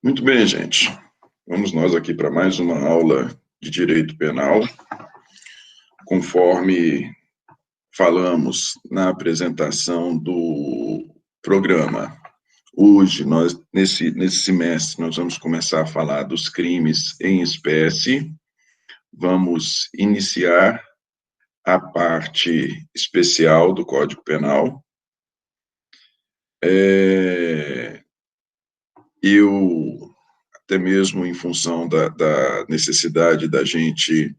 Muito bem, gente. Vamos nós aqui para mais uma aula de Direito Penal. Conforme falamos na apresentação do programa, hoje, nesse semestre, nós vamos começar a falar dos crimes em espécie. Vamos iniciar a parte especial do Código Penal. Eu, até mesmo em função da necessidade da gente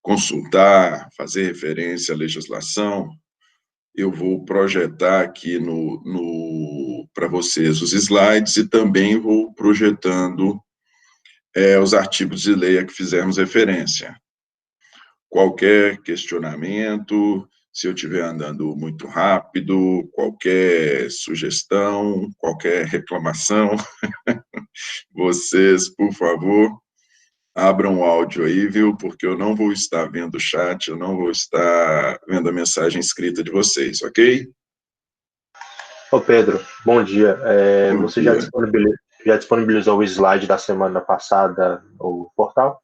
consultar, fazer referência à legislação, eu vou projetar aqui para vocês os slides e também vou projetando os artigos de lei a que fizemos referência. Qualquer questionamento, se eu estiver andando muito rápido, qualquer sugestão, qualquer reclamação, vocês, por favor, abram o áudio aí, viu? Porque eu não vou estar vendo o chat, eu não vou estar vendo a mensagem escrita de vocês, ok? Ô Pedro, bom dia. Bom Você dia. já disponibilizou o slide da semana passada no portal?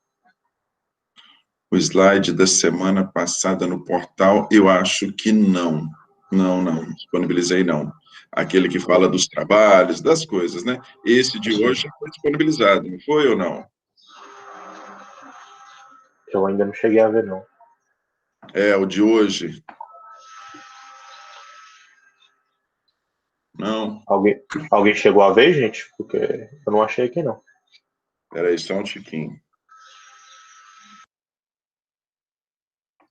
O slide da semana passada no portal, eu acho que não. Não disponibilizei não. Aquele que fala dos trabalhos, das coisas, né? Esse de hoje foi disponibilizado, não foi ou não? Eu ainda não cheguei a ver, não. O de hoje. Não. Alguém chegou a ver, gente? Porque eu não achei aqui, não. Espera aí, só um tiquinho.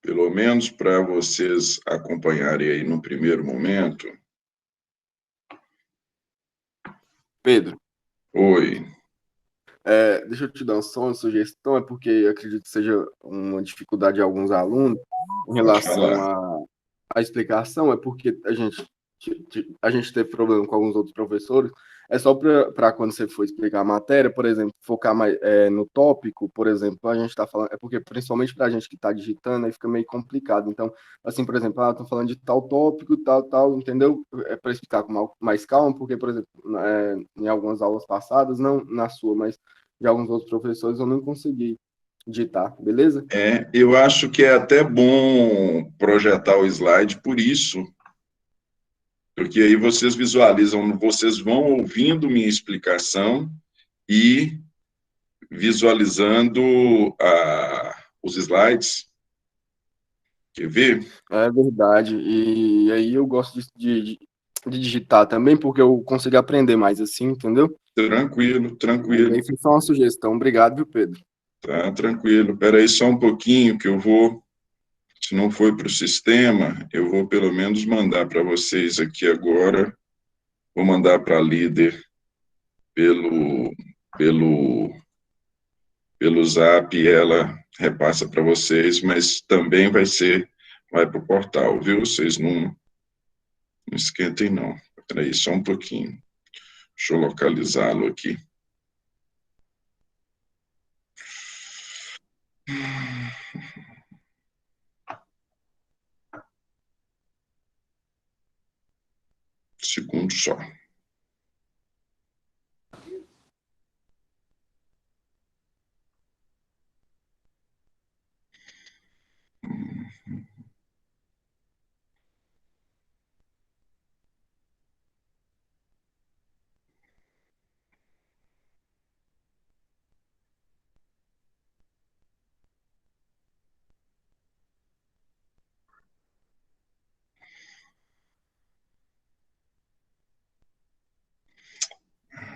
Pelo menos para vocês acompanharem aí no primeiro momento. Pedro. Oi. Deixa eu te dar só uma sugestão, é porque eu acredito que seja uma dificuldade de alguns alunos em relação à explicação, é porque a gente teve problema com alguns outros professores, é só para quando você for explicar a matéria, por exemplo, focar mais no tópico, por exemplo, a gente está falando, é porque principalmente para a gente que está digitando, aí fica meio complicado. Então, assim, por exemplo, estou falando de tal tópico, tal, entendeu? É para explicar com mais calma, porque, por exemplo, em algumas aulas passadas, não na sua, mas de alguns outros professores, eu não consegui digitar, beleza? Eu acho que é até bom projetar o slide por isso, porque aí vocês visualizam, vocês vão ouvindo minha explicação e visualizando os slides. Quer ver? É verdade. E aí eu gosto de digitar também, porque eu consigo aprender mais assim, entendeu? Tranquilo. E aí foi só uma sugestão. Obrigado, viu, Pedro? Tá, tranquilo. Espera aí só um pouquinho que eu vou, se não for para o sistema, eu vou pelo menos mandar para vocês aqui agora. Vou mandar para a líder pelo Zap, e ela repassa para vocês, mas também vai para o portal, viu? Vocês não esquentem, não. Espera aí, só um pouquinho. Deixa eu localizá-lo aqui. Segundo só.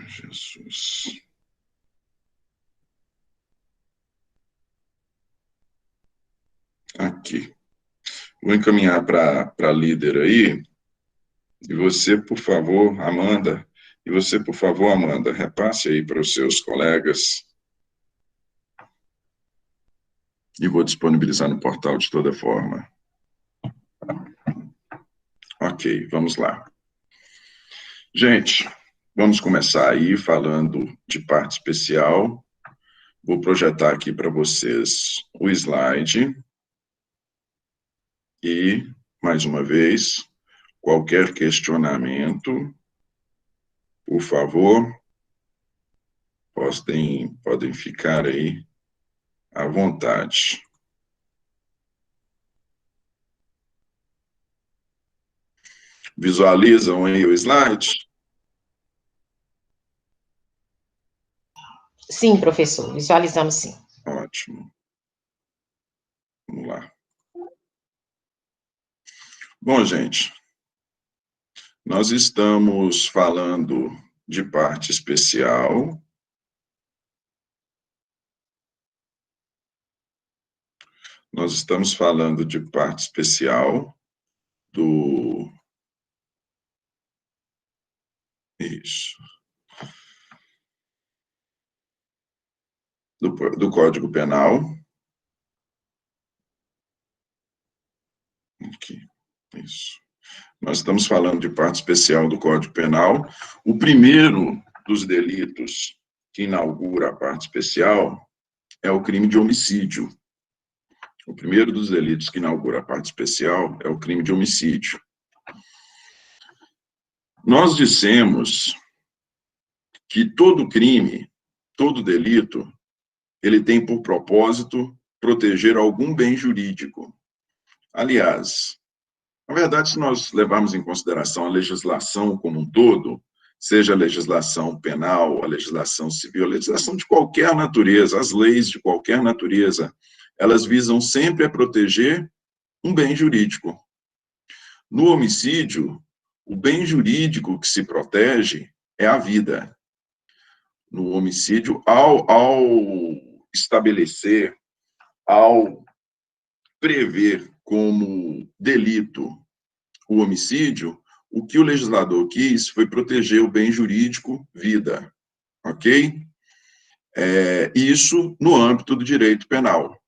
Jesus. Aqui. Vou encaminhar para a líder aí. E você, por favor, Amanda, repasse aí para os seus colegas. E vou disponibilizar no portal de toda forma. Ok, vamos lá. Gente, vamos começar aí falando de parte especial. Vou projetar aqui para vocês o slide. E, mais uma vez, qualquer questionamento, por favor, podem ficar aí à vontade. Visualizam aí o slide? Sim, professor, visualizamos sim. Ótimo. Vamos lá. Bom, gente, nós estamos falando de parte especial. Nós estamos falando de parte especial do... Isso. Do Código Penal. Aqui, isso. Nós estamos falando de parte especial do Código Penal. O primeiro dos delitos que inaugura a parte especial é o crime de homicídio. O primeiro dos delitos que inaugura a parte especial é o crime de homicídio. Nós dissemos que todo crime, todo delito, ele tem por propósito proteger algum bem jurídico. Aliás, na verdade, se nós levarmos em consideração a legislação como um todo, seja a legislação penal, a legislação civil, a legislação de qualquer natureza, as leis de qualquer natureza, elas visam sempre a proteger um bem jurídico. No homicídio, o bem jurídico que se protege é a vida. No homicídio, ao estabelecer, ao prever como delito o homicídio, o que o legislador quis foi proteger o bem jurídico, vida, ok? Isso no âmbito do direito penal,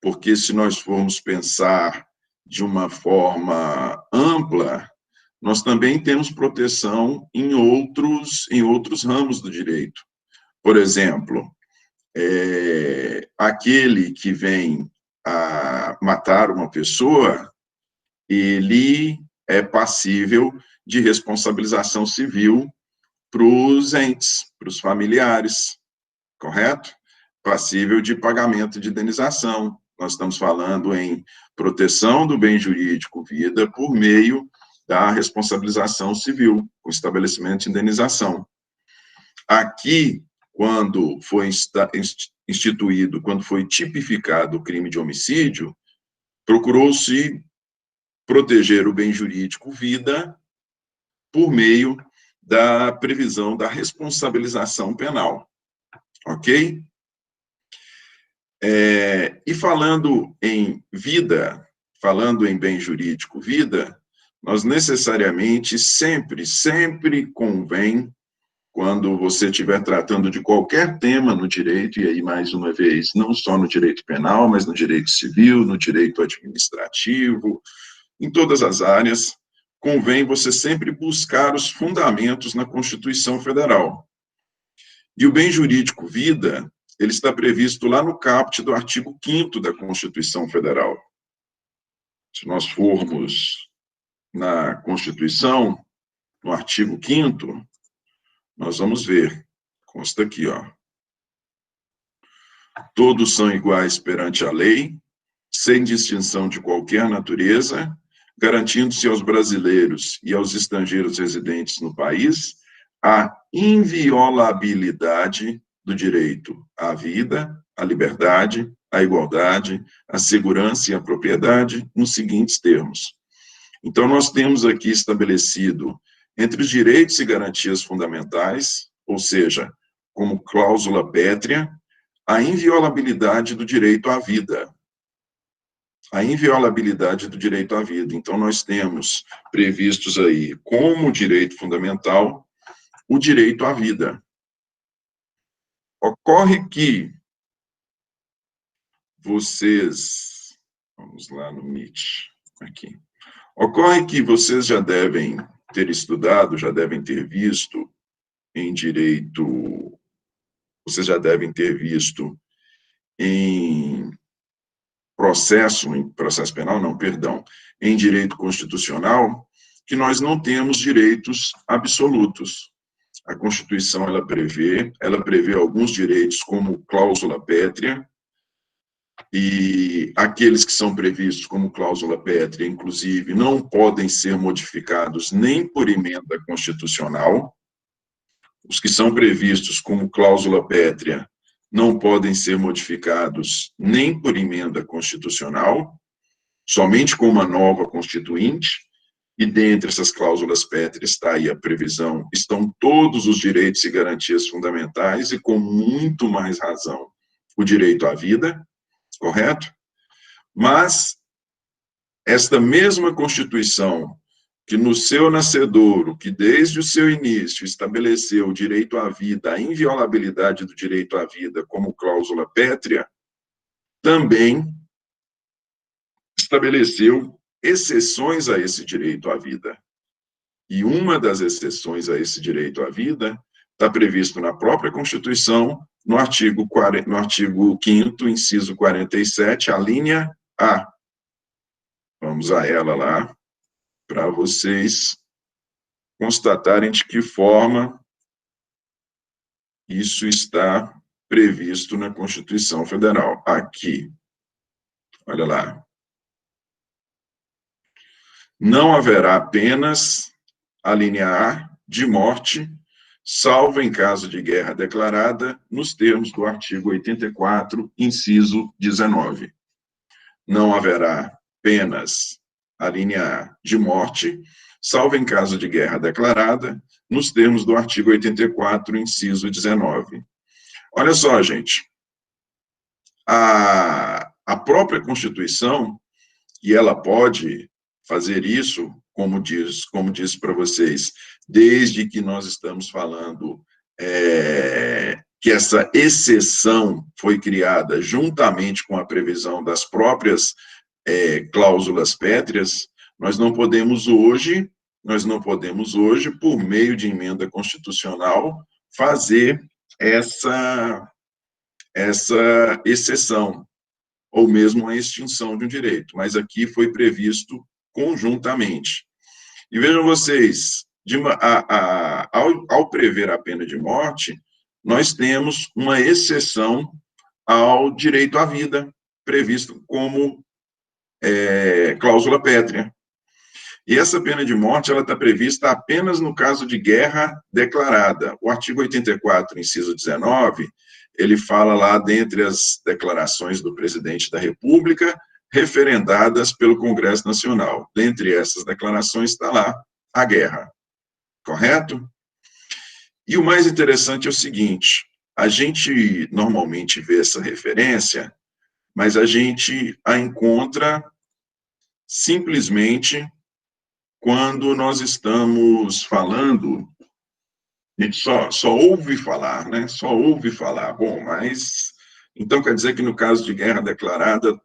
porque se nós formos pensar de uma forma ampla, nós também temos proteção em outros ramos do direito. Por exemplo, aquele que vem a matar uma pessoa, ele é passível de responsabilização civil para os entes, para os familiares, correto? Passível de pagamento de indenização. Nós estamos falando em proteção do bem jurídico vida por meio da responsabilização civil, o estabelecimento de indenização. Aqui, quando foi instituído, quando foi tipificado o crime de homicídio, procurou-se proteger o bem jurídico vida por meio da previsão da responsabilização penal, ok? E falando em vida, falando em bem jurídico vida, nós necessariamente sempre convém, quando você estiver tratando de qualquer tema no direito, e aí, mais uma vez, não só no direito penal, mas no direito civil, no direito administrativo, em todas as áreas, convém você sempre buscar os fundamentos na Constituição Federal. E o bem jurídico vida, ele está previsto lá no caput do artigo 5º da Constituição Federal. Se nós formos na Constituição, no artigo 5º, nós vamos ver, consta aqui, ó. Todos são iguais perante a lei, sem distinção de qualquer natureza, garantindo-se aos brasileiros e aos estrangeiros residentes no país a inviolabilidade do direito à vida, à liberdade, à igualdade, à segurança e à propriedade, nos seguintes termos. Então, nós temos aqui estabelecido, entre os direitos e garantias fundamentais, ou seja, como cláusula pétrea, a inviolabilidade do direito à vida. A inviolabilidade do direito à vida. Então, nós temos previstos aí, como direito fundamental, o direito à vida. Ocorre que vocês... Vamos lá no Meet, aqui. Ocorre que vocês já devem ter estudado, já devem ter visto em direito... Vocês já devem ter visto em processo penal, não, perdão, em direito constitucional, que nós não temos direitos absolutos. A Constituição, ela prevê alguns direitos como cláusula pétrea, e aqueles que são previstos como cláusula pétrea, inclusive, não podem ser modificados nem por emenda constitucional. Os que são previstos como cláusula pétrea não podem ser modificados nem por emenda constitucional, somente com uma nova constituinte, e dentre essas cláusulas pétreas está aí a previsão, estão todos os direitos e garantias fundamentais, e com muito mais razão, o direito à vida, correto? Mas esta mesma Constituição, que no seu nascedouro, que desde o seu início estabeleceu o direito à vida, a inviolabilidade do direito à vida como cláusula pétrea, também estabeleceu exceções a esse direito à vida. E uma das exceções a esse direito à vida está previsto na própria Constituição, no artigo 5º, inciso 47, a linha A. Vamos a ela lá, para vocês constatarem de que forma isso está previsto na Constituição Federal. Aqui, olha lá. Não haverá penas, a linha A, de morte, salvo em caso de guerra declarada, nos termos do artigo 84, inciso 19. Não haverá penas, a linha A, de morte, salvo em caso de guerra declarada, nos termos do artigo 84, inciso 19. Olha só, gente, a própria Constituição, e ela pode fazer isso, como diz para vocês, desde que nós estamos falando que essa exceção foi criada juntamente com a previsão das próprias cláusulas pétreas, nós não podemos hoje, por meio de emenda constitucional, fazer essa exceção, ou mesmo a extinção de um direito, mas aqui foi previsto conjuntamente. E vejam vocês, ao prever a pena de morte, nós temos uma exceção ao direito à vida, previsto como cláusula pétrea. E essa pena de morte, ela está prevista apenas no caso de guerra declarada. O artigo 84, inciso 19, ele fala lá, dentre as declarações do presidente da República, referendadas pelo Congresso Nacional. Dentre essas declarações está lá a guerra, correto? E o mais interessante é o seguinte, a gente normalmente vê essa referência, mas a gente a encontra simplesmente quando nós estamos falando, a gente só ouve falar, né? Só ouve falar. Bom, mas então quer dizer que no caso de guerra declarada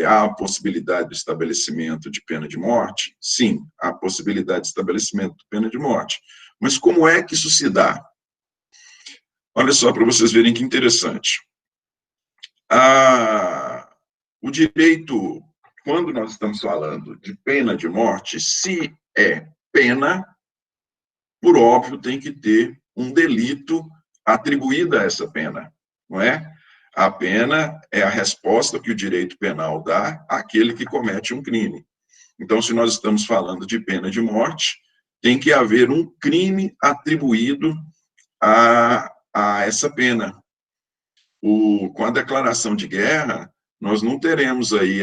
há a possibilidade do estabelecimento de pena de morte? Sim, há a possibilidade de estabelecimento de pena de morte. Mas como é que isso se dá? Olha só, para vocês verem que interessante. O direito, quando nós estamos falando de pena de morte, se é pena, por óbvio, tem que ter um delito atribuído a essa pena, não é? A pena é a resposta que o direito penal dá àquele que comete um crime. Então, se nós estamos falando de pena de morte, tem que haver um crime atribuído a essa pena. Com a declaração de guerra, nós não teremos aí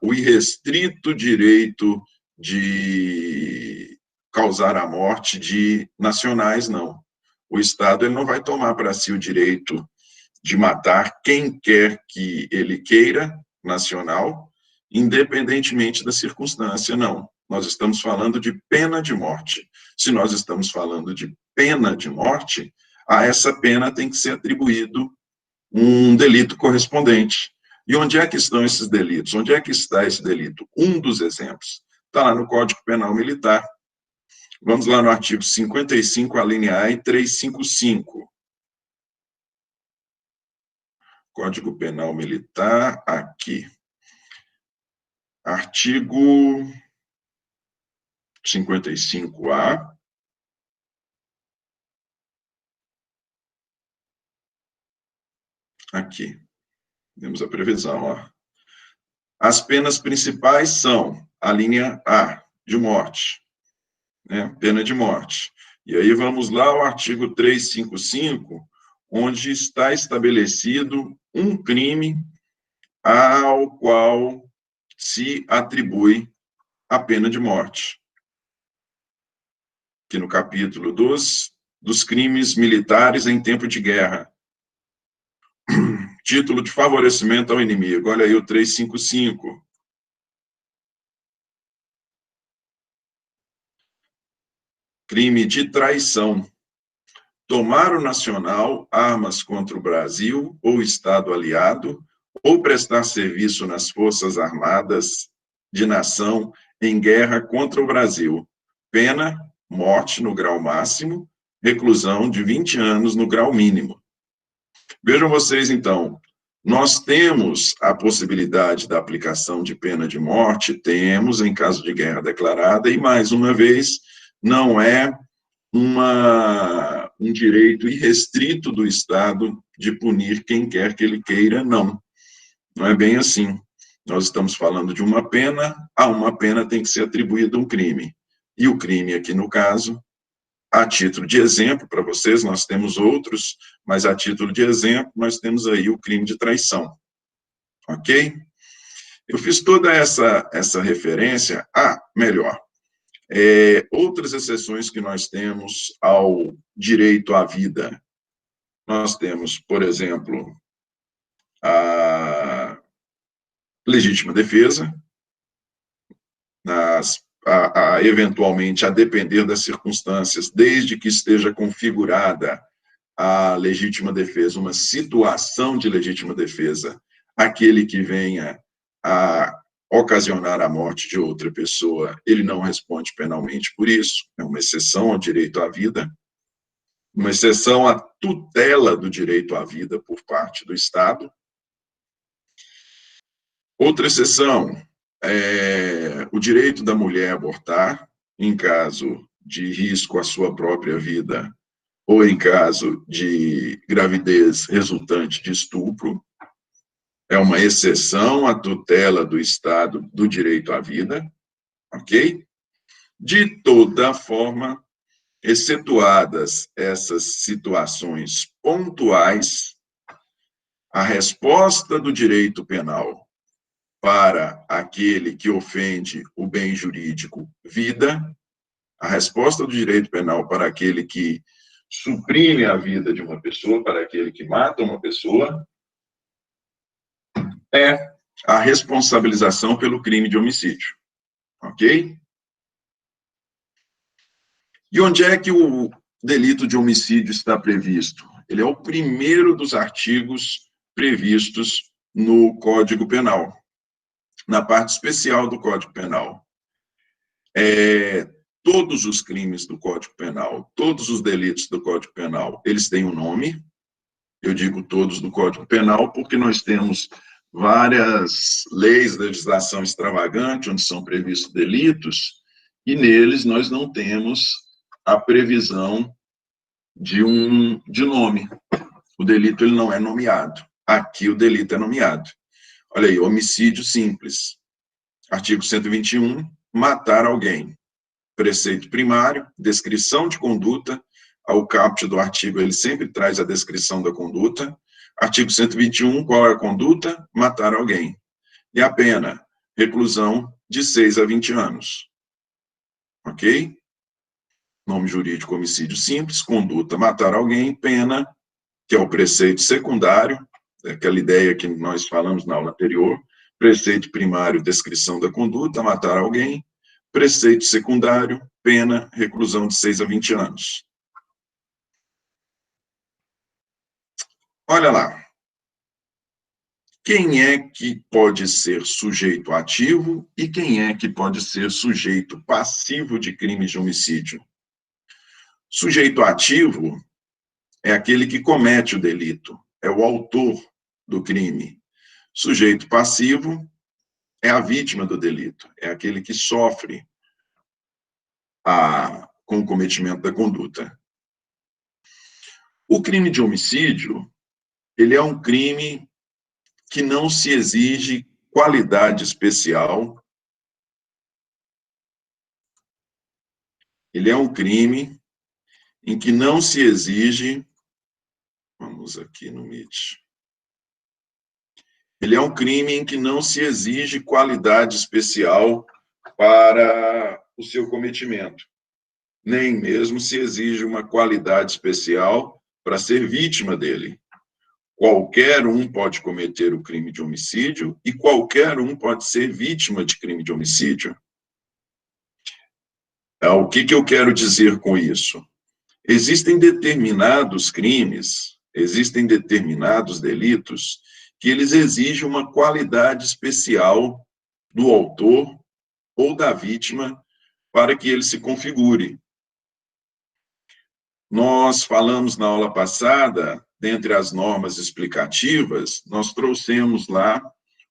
o irrestrito direito de causar a morte de nacionais, não. O Estado ele não vai tomar para si o direito de matar quem quer que ele queira, nacional, independentemente da circunstância, não. Nós estamos falando de pena de morte. Se nós estamos falando de pena de morte, a essa pena tem que ser atribuído um delito correspondente. E onde é que estão esses delitos? Onde é que está esse delito? Um dos exemplos está lá no Código Penal Militar. Vamos lá no artigo 55, a linha A, e 355. Código Penal Militar, aqui. Artigo 55A, Aqui, temos a previsão, ó. As penas principais são a linha A, de morte, né? Pena de morte. E aí vamos lá ao artigo 355, onde está estabelecido um crime ao qual se atribui a pena de morte. Aqui no capítulo dos crimes militares em tempo de guerra. Título de favorecimento ao inimigo. Olha aí o 355. Crime de traição. Tomar o nacional, armas contra o Brasil ou Estado aliado, ou prestar serviço nas Forças Armadas de nação em guerra contra o Brasil. Pena, morte no grau máximo, reclusão de 20 anos no grau mínimo. Vejam vocês, então, nós temos a possibilidade da aplicação de pena de morte, temos em caso de guerra declarada, e mais uma vez, não é um direito irrestrito do Estado de punir quem quer que ele queira, não. Não é bem assim. Nós estamos falando de uma pena, a uma pena tem que ser atribuído um crime. E o crime aqui, no caso, a título de exemplo, para vocês, nós temos outros, mas a título de exemplo, nós temos aí o crime de traição. Ok? Eu fiz toda essa referência, melhor, outras exceções que nós temos ao direito à vida. Nós temos, por exemplo, a legítima defesa, eventualmente, a depender das circunstâncias, desde que esteja configurada a legítima defesa, uma situação de legítima defesa, aquele que venha a ocasionar a morte de outra pessoa, ele não responde penalmente por isso, é uma exceção ao direito à vida, uma exceção à tutela do direito à vida por parte do Estado. Outra exceção é o direito da mulher abortar, em caso de risco à sua própria vida ou em caso de gravidez resultante de estupro. É uma exceção à tutela do Estado do direito à vida, ok? De toda forma, excetuadas essas situações pontuais, a resposta do direito penal para aquele que ofende o bem jurídico vida, a resposta do direito penal para aquele que suprime a vida de uma pessoa, para aquele que mata uma pessoa, é a responsabilização pelo crime de homicídio, ok? E onde é que o delito de homicídio está previsto? Ele é o primeiro dos artigos previstos no Código Penal, na parte especial do Código Penal. Todos os crimes do Código Penal, todos os delitos do Código Penal, eles têm um nome. Eu digo todos do Código Penal porque nós temos várias leis, legislação extravagante, onde são previstos delitos, e neles nós não temos a previsão de nome. O delito ele não é nomeado. Aqui o delito é nomeado. Olha aí, homicídio simples. Artigo 121, matar alguém. Preceito primário, descrição de conduta. Ao caput do artigo, ele sempre traz a descrição da conduta. Artigo 121, qual é a conduta? Matar alguém. E a pena? Reclusão de 6 a 20 anos. Ok? Nome jurídico, homicídio simples. Conduta, matar alguém. Pena, que é o preceito secundário, aquela ideia que nós falamos na aula anterior. Preceito primário, descrição da conduta, matar alguém. Preceito secundário, pena, reclusão de 6 a 20 anos. Olha lá. Quem é que pode ser sujeito ativo e quem é que pode ser sujeito passivo de crimes de homicídio? Sujeito ativo é aquele que comete o delito, é o autor do crime. Sujeito passivo é a vítima do delito, é aquele que sofre com o cometimento da conduta. O crime de homicídio, ele é um crime que não se exige qualidade especial. Ele é um crime em que não se exige... Vamos aqui no Meet. Ele é um crime em que não se exige qualidade especial para o seu cometimento. Nem mesmo se exige uma qualidade especial para ser vítima dele. Qualquer um pode cometer o crime de homicídio e qualquer um pode ser vítima de crime de homicídio. O que eu quero dizer com isso? Existem determinados crimes, existem determinados delitos que eles exigem uma qualidade especial do autor ou da vítima para que ele se configure. Nós falamos na aula passada, dentre as normas explicativas, nós trouxemos lá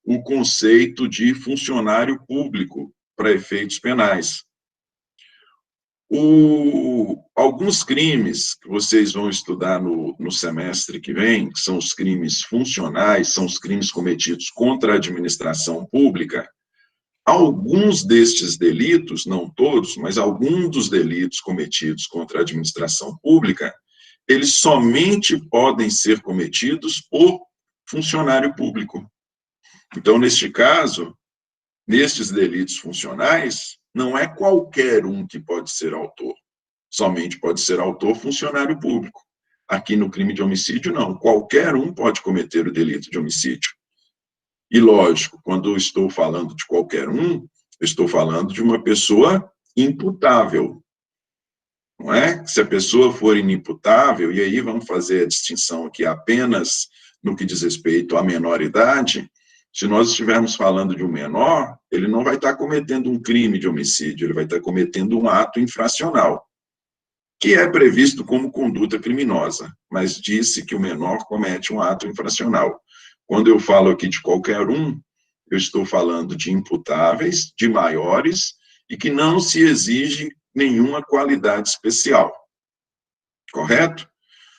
o conceito de funcionário público para efeitos penais. Alguns crimes que vocês vão estudar no semestre que vem, que são os crimes funcionais, são os crimes cometidos contra a administração pública, alguns destes delitos, não todos, mas alguns dos delitos cometidos contra a administração pública, eles somente podem ser cometidos por funcionário público. Então, neste caso, nestes delitos funcionais, não é qualquer um que pode ser autor. Somente pode ser autor funcionário público. Aqui no crime de homicídio, não. Qualquer um pode cometer o delito de homicídio. E, lógico, quando eu estou falando de qualquer um, eu estou falando de uma pessoa imputável. Não é? Se a pessoa for inimputável, e aí vamos fazer a distinção aqui apenas no que diz respeito à menor idade, se nós estivermos falando de um menor, ele não vai estar cometendo um crime de homicídio, ele vai estar cometendo um ato infracional, que é previsto como conduta criminosa, mas disse que o menor comete um ato infracional. Quando eu falo aqui de qualquer um, eu estou falando de imputáveis, de maiores, e que não se exige nenhuma qualidade especial. Correto?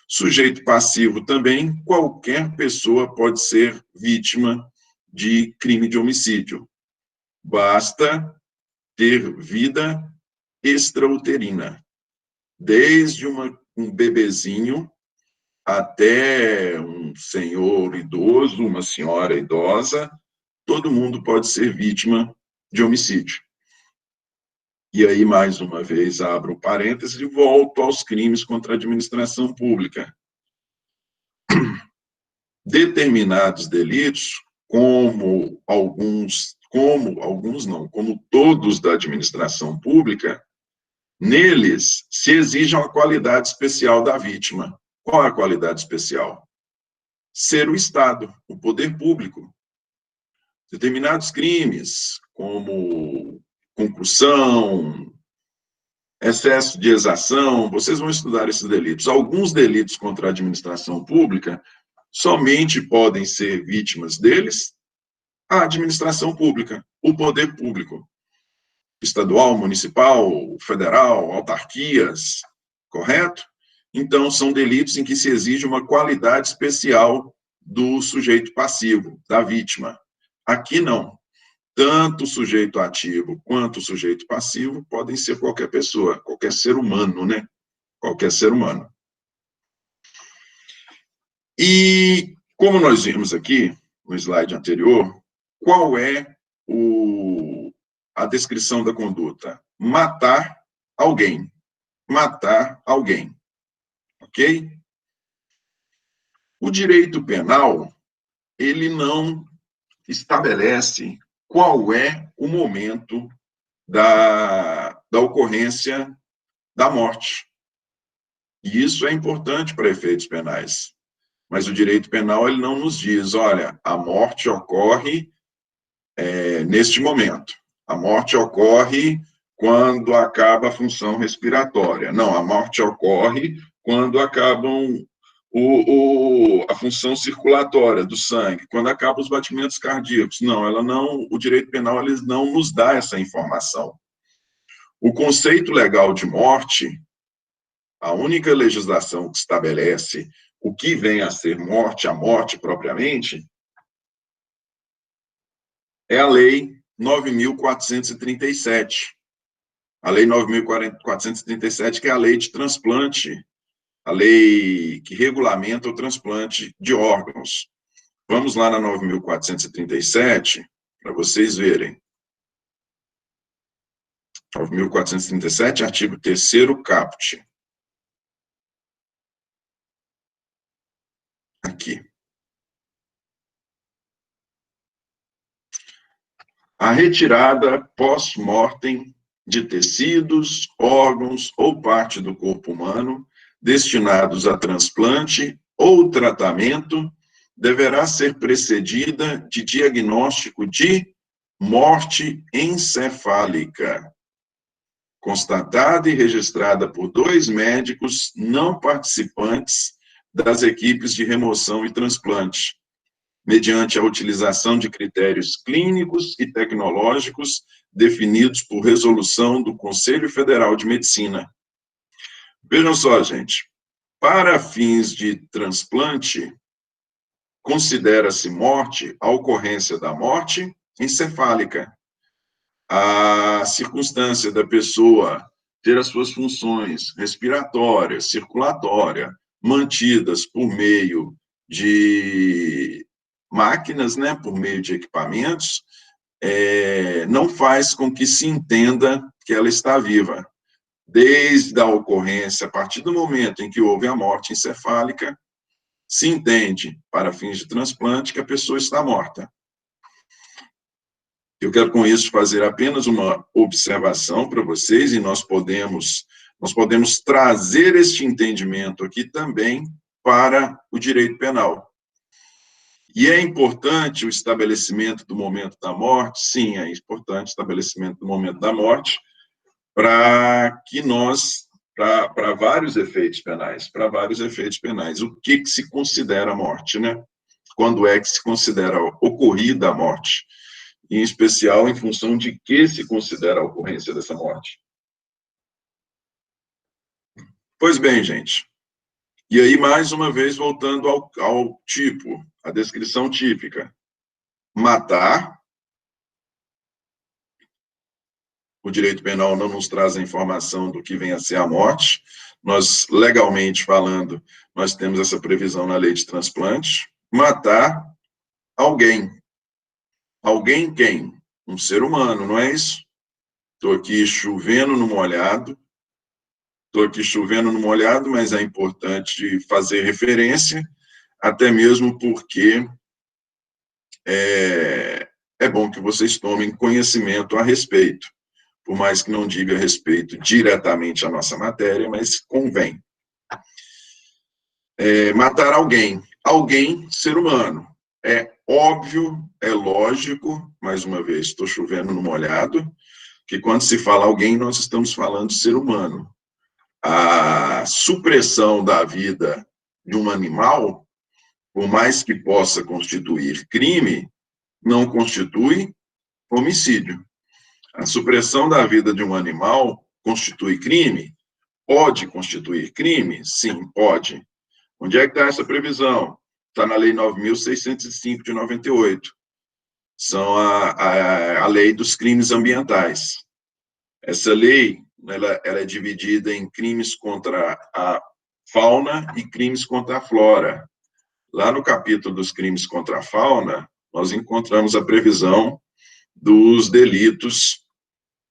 Sujeito passivo também, qualquer pessoa pode ser vítima de crime de homicídio. Basta ter vida extrauterina. Desde um bebezinho até um senhor idoso, uma senhora idosa, todo mundo pode ser vítima de homicídio. E aí, mais uma vez, abro um parêntese e volto aos crimes contra a administração pública. Determinados delitos, como todos da administração pública, neles se exige uma qualidade especial da vítima. Qual é a qualidade especial? Ser o Estado, o poder público. Determinados crimes, como concussão, excesso de exação, vocês vão estudar esses delitos. Alguns delitos contra a administração pública somente podem ser vítimas deles a administração pública, o poder público. Estadual, municipal, federal, autarquias, correto? Então, são delitos em que se exige uma qualidade especial do sujeito passivo, da vítima. Aqui, não. Tanto o sujeito ativo quanto o sujeito passivo podem ser qualquer pessoa, qualquer ser humano, né? Qualquer ser humano. E, como nós vimos aqui, no slide anterior, qual é a descrição da conduta? Matar alguém. Matar alguém. Ok? O direito penal, ele não estabelece qual é o momento da ocorrência da morte. E isso é importante para efeitos penais. Mas o direito penal, ele não nos diz, olha, a morte ocorre neste momento. A morte ocorre quando acaba a função respiratória. Não, a morte ocorre quando acabam a função circulatória do sangue, quando acabam os batimentos cardíacos. Não, o direito penal ele não nos dá essa informação. O conceito legal de morte, a única legislação que estabelece o que vem a ser morte, a morte propriamente, é a Lei 9.437. A Lei 9.437, que é a lei de transplante, a lei que regulamenta o transplante de órgãos. Vamos lá na 9.437, para vocês verem. 9.437, artigo 3º, caput. Aqui. A retirada pós-mortem de tecidos, órgãos ou parte do corpo humano destinados a transplante ou tratamento deverá ser precedida de diagnóstico de morte encefálica, constatada e registrada por 2 médicos não participantes das equipes de remoção e transplante, mediante a utilização de critérios clínicos e tecnológicos definidos por resolução do Conselho Federal de Medicina. Vejam só, gente, para fins de transplante, considera-se morte a ocorrência da morte encefálica. A circunstância da pessoa ter as suas funções respiratória, circulatória, mantidas por meio de máquinas, né, por meio de equipamentos, não faz com que se entenda que ela está viva. Desde a ocorrência, a partir do momento em que houve a morte encefálica, se entende, para fins de transplante, que a pessoa está morta. Eu quero, com isso, fazer apenas uma observação para vocês, e nós podemos trazer este entendimento aqui também para o direito penal. E é importante o estabelecimento do momento da morte? Sim, é importante o estabelecimento do momento da morte para vários efeitos penais, O que se considera morte, né? Quando é que se considera ocorrida a morte? Em especial, em função de que se considera a ocorrência dessa morte. Pois bem, gente. E aí, mais uma vez, voltando ao tipo, a descrição típica. Matar. O direito penal não nos traz a informação do que vem a ser a morte. Nós, legalmente falando, nós temos essa previsão na lei de transplante. Matar alguém. Alguém quem? Um ser humano, não é isso? Estou aqui chovendo no molhado, mas é importante fazer referência, até mesmo porque é bom que vocês tomem conhecimento a respeito, por mais que não diga a respeito diretamente à nossa matéria, mas convém. Matar alguém, ser humano. É óbvio, é lógico, mais uma vez, estou chovendo no molhado, que quando se fala alguém, nós estamos falando de ser humano. A supressão da vida de um animal, por mais que possa constituir crime, não constitui homicídio. A supressão da vida de um animal constitui crime? Pode constituir crime? Sim, pode. Onde é que está essa previsão? Está na Lei 9.605 de 98. São a lei dos crimes ambientais. Essa lei, ela é dividida em crimes contra a fauna e crimes contra a flora. Lá no capítulo dos crimes contra a fauna, nós encontramos a previsão dos delitos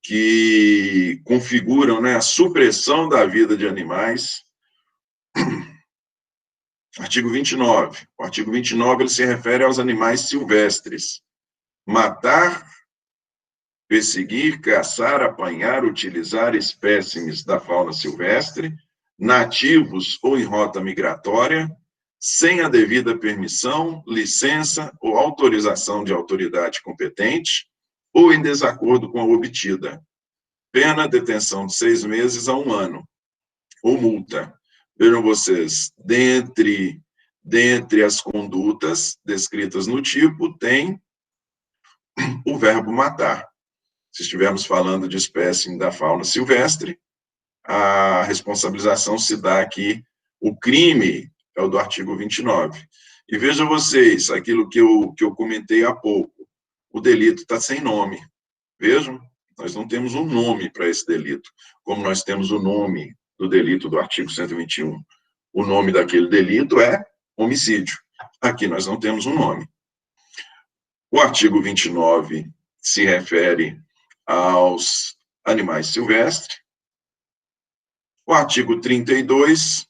que configuram, né, a supressão da vida de animais. Artigo 29. O artigo 29 ele se refere aos animais silvestres. Matar, perseguir, caçar, apanhar, utilizar espécimes da fauna silvestre, nativos ou em rota migratória, sem a devida permissão, licença ou autorização de autoridade competente, ou em desacordo com a obtida. Pena, detenção de 6 meses a 1 ano, ou multa. Vejam vocês, dentre as condutas descritas no tipo, tem o verbo matar. Se estivermos falando de espécime da fauna silvestre, a responsabilização se dá aqui, o crime é o do artigo 29. E veja vocês, aquilo que eu comentei há pouco, o delito está sem nome. Vejam, nós não temos um nome para esse delito, como nós temos o nome do delito do artigo 121. O nome daquele delito é homicídio. Aqui nós não temos um nome. O artigo 29 se refere aos animais silvestres. O artigo 32,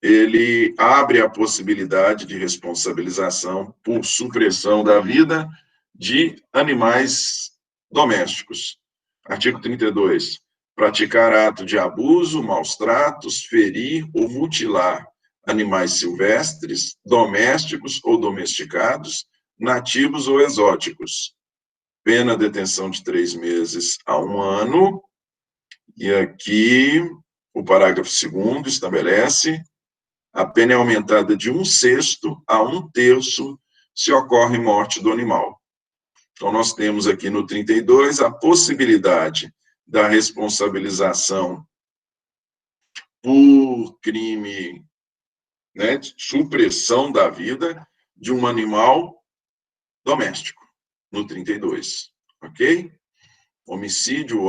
ele abre a possibilidade de responsabilização por supressão da vida de animais domésticos. Artigo 32, praticar ato de abuso, maus tratos, ferir ou mutilar animais silvestres, domésticos ou domesticados, nativos ou exóticos. Pena detenção de 3 meses a 1 ano. E aqui o parágrafo 2º estabelece: a pena é aumentada de 1/6 a 1/3 se ocorre morte do animal. Então, nós temos aqui no 32 a possibilidade da responsabilização por crime, né, de supressão da vida de um animal doméstico, no 32, ok? Homicídio,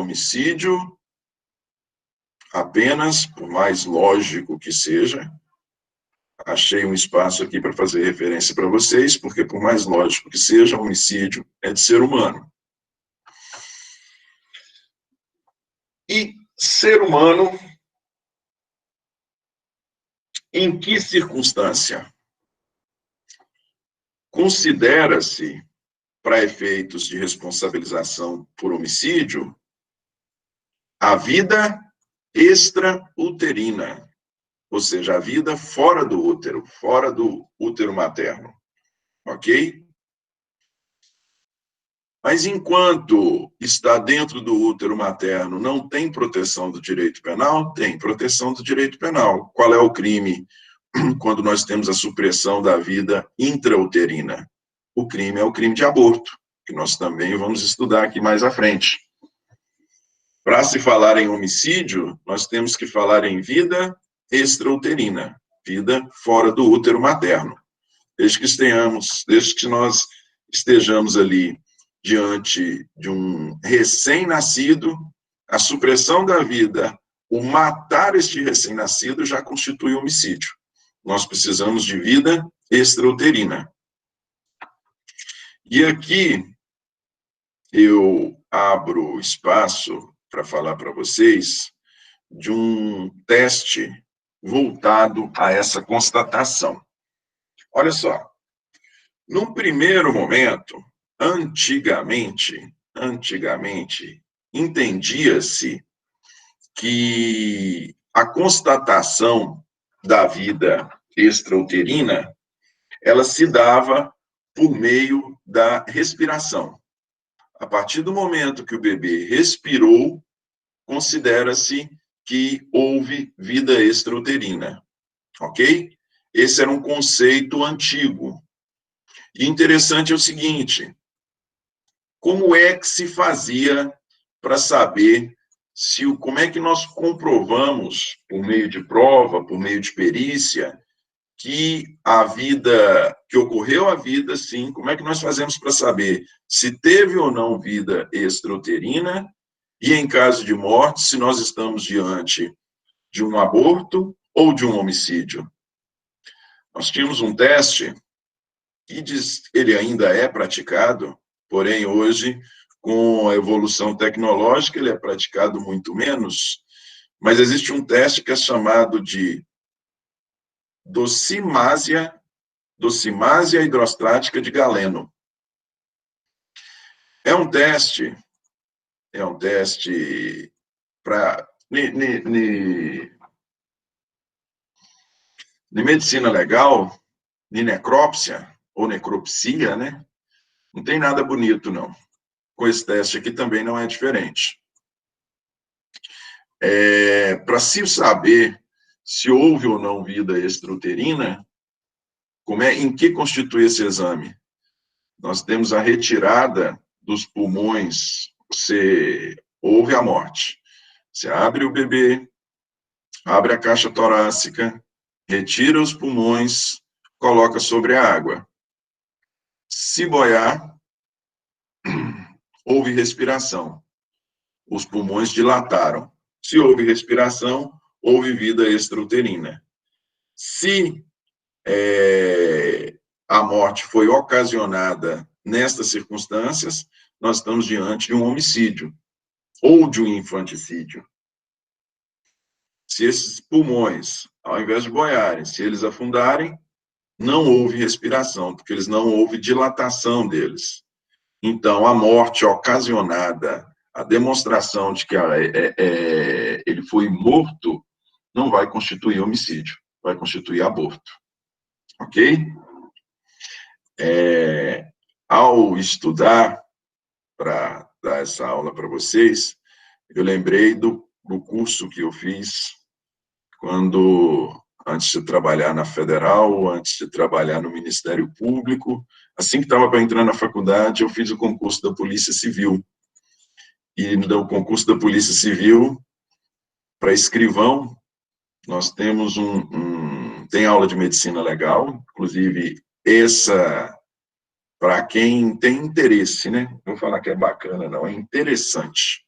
apenas, por mais lógico que seja, achei um espaço aqui para fazer referência para vocês, porque por mais lógico que seja, homicídio é de ser humano. E ser humano, em que circunstância? Considera-se, para efeitos de responsabilização por homicídio, a vida extrauterina, ou seja, a vida fora do útero materno, ok? Mas enquanto está dentro do útero materno, não tem proteção do direito penal? Tem proteção do direito penal. Qual é o crime quando nós temos a supressão da vida intrauterina? O crime é o crime de aborto, que nós também vamos estudar aqui mais à frente. Para se falar em homicídio, nós temos que falar em vida extrauterina, vida fora do útero materno. Desde que nós estejamos ali diante de um recém-nascido, a supressão da vida, o matar este recém-nascido já constitui homicídio. Nós precisamos de vida extrauterina. E aqui eu abro espaço para falar para vocês de um teste voltado a essa constatação. Olha só, num primeiro momento, antigamente, entendia-se que a constatação da vida extrauterina, ela se dava por meio da respiração. A partir do momento que o bebê respirou, considera-se que houve vida extrauterina, ok? Esse era um conceito antigo. E interessante é o seguinte: como é que se fazia para saber como é que nós comprovamos, por meio de prova, por meio de perícia, que ocorreu a vida, sim? Como é que nós fazemos para saber se teve ou não vida extrauterina e, em caso de morte, se nós estamos diante de um aborto ou de um homicídio? Nós tínhamos um teste que ele ainda é praticado, porém, hoje, com a evolução tecnológica, ele é praticado muito menos, mas existe um teste que é chamado de docimásia hidrostática de Galeno. É um teste para medicina legal, de necrópsia, ou necropsia, né? Não tem nada bonito, não. Com esse teste aqui também não é diferente. Para se saber se houve ou não vida extrauterina, em que constitui esse exame? Nós temos a retirada dos pulmões, houve a morte. Você abre o bebê, abre a caixa torácica, retira os pulmões, coloca sobre a água. Se boiar, houve respiração. Os pulmões dilataram. Se houve respiração, houve vida extrauterina. Se a morte foi ocasionada nestas circunstâncias, nós estamos diante de um homicídio ou de um infanticídio. Se esses pulmões, ao invés de boiarem, se eles afundarem, não houve respiração, porque não houve dilatação deles. Então, a morte ocasionada, a demonstração de que ele foi morto, não vai constituir homicídio, vai constituir aborto. Ok? Ao estudar, para dar essa aula para vocês, eu lembrei do curso que eu fiz antes de trabalhar na Federal, antes de trabalhar no Ministério Público. Assim que estava para entrar na faculdade, eu fiz o concurso da Polícia Civil. E no concurso da Polícia Civil, para escrivão, nós temos tem aula de medicina legal, inclusive para quem tem interesse, né? Não vou falar que é bacana, não, é interessante.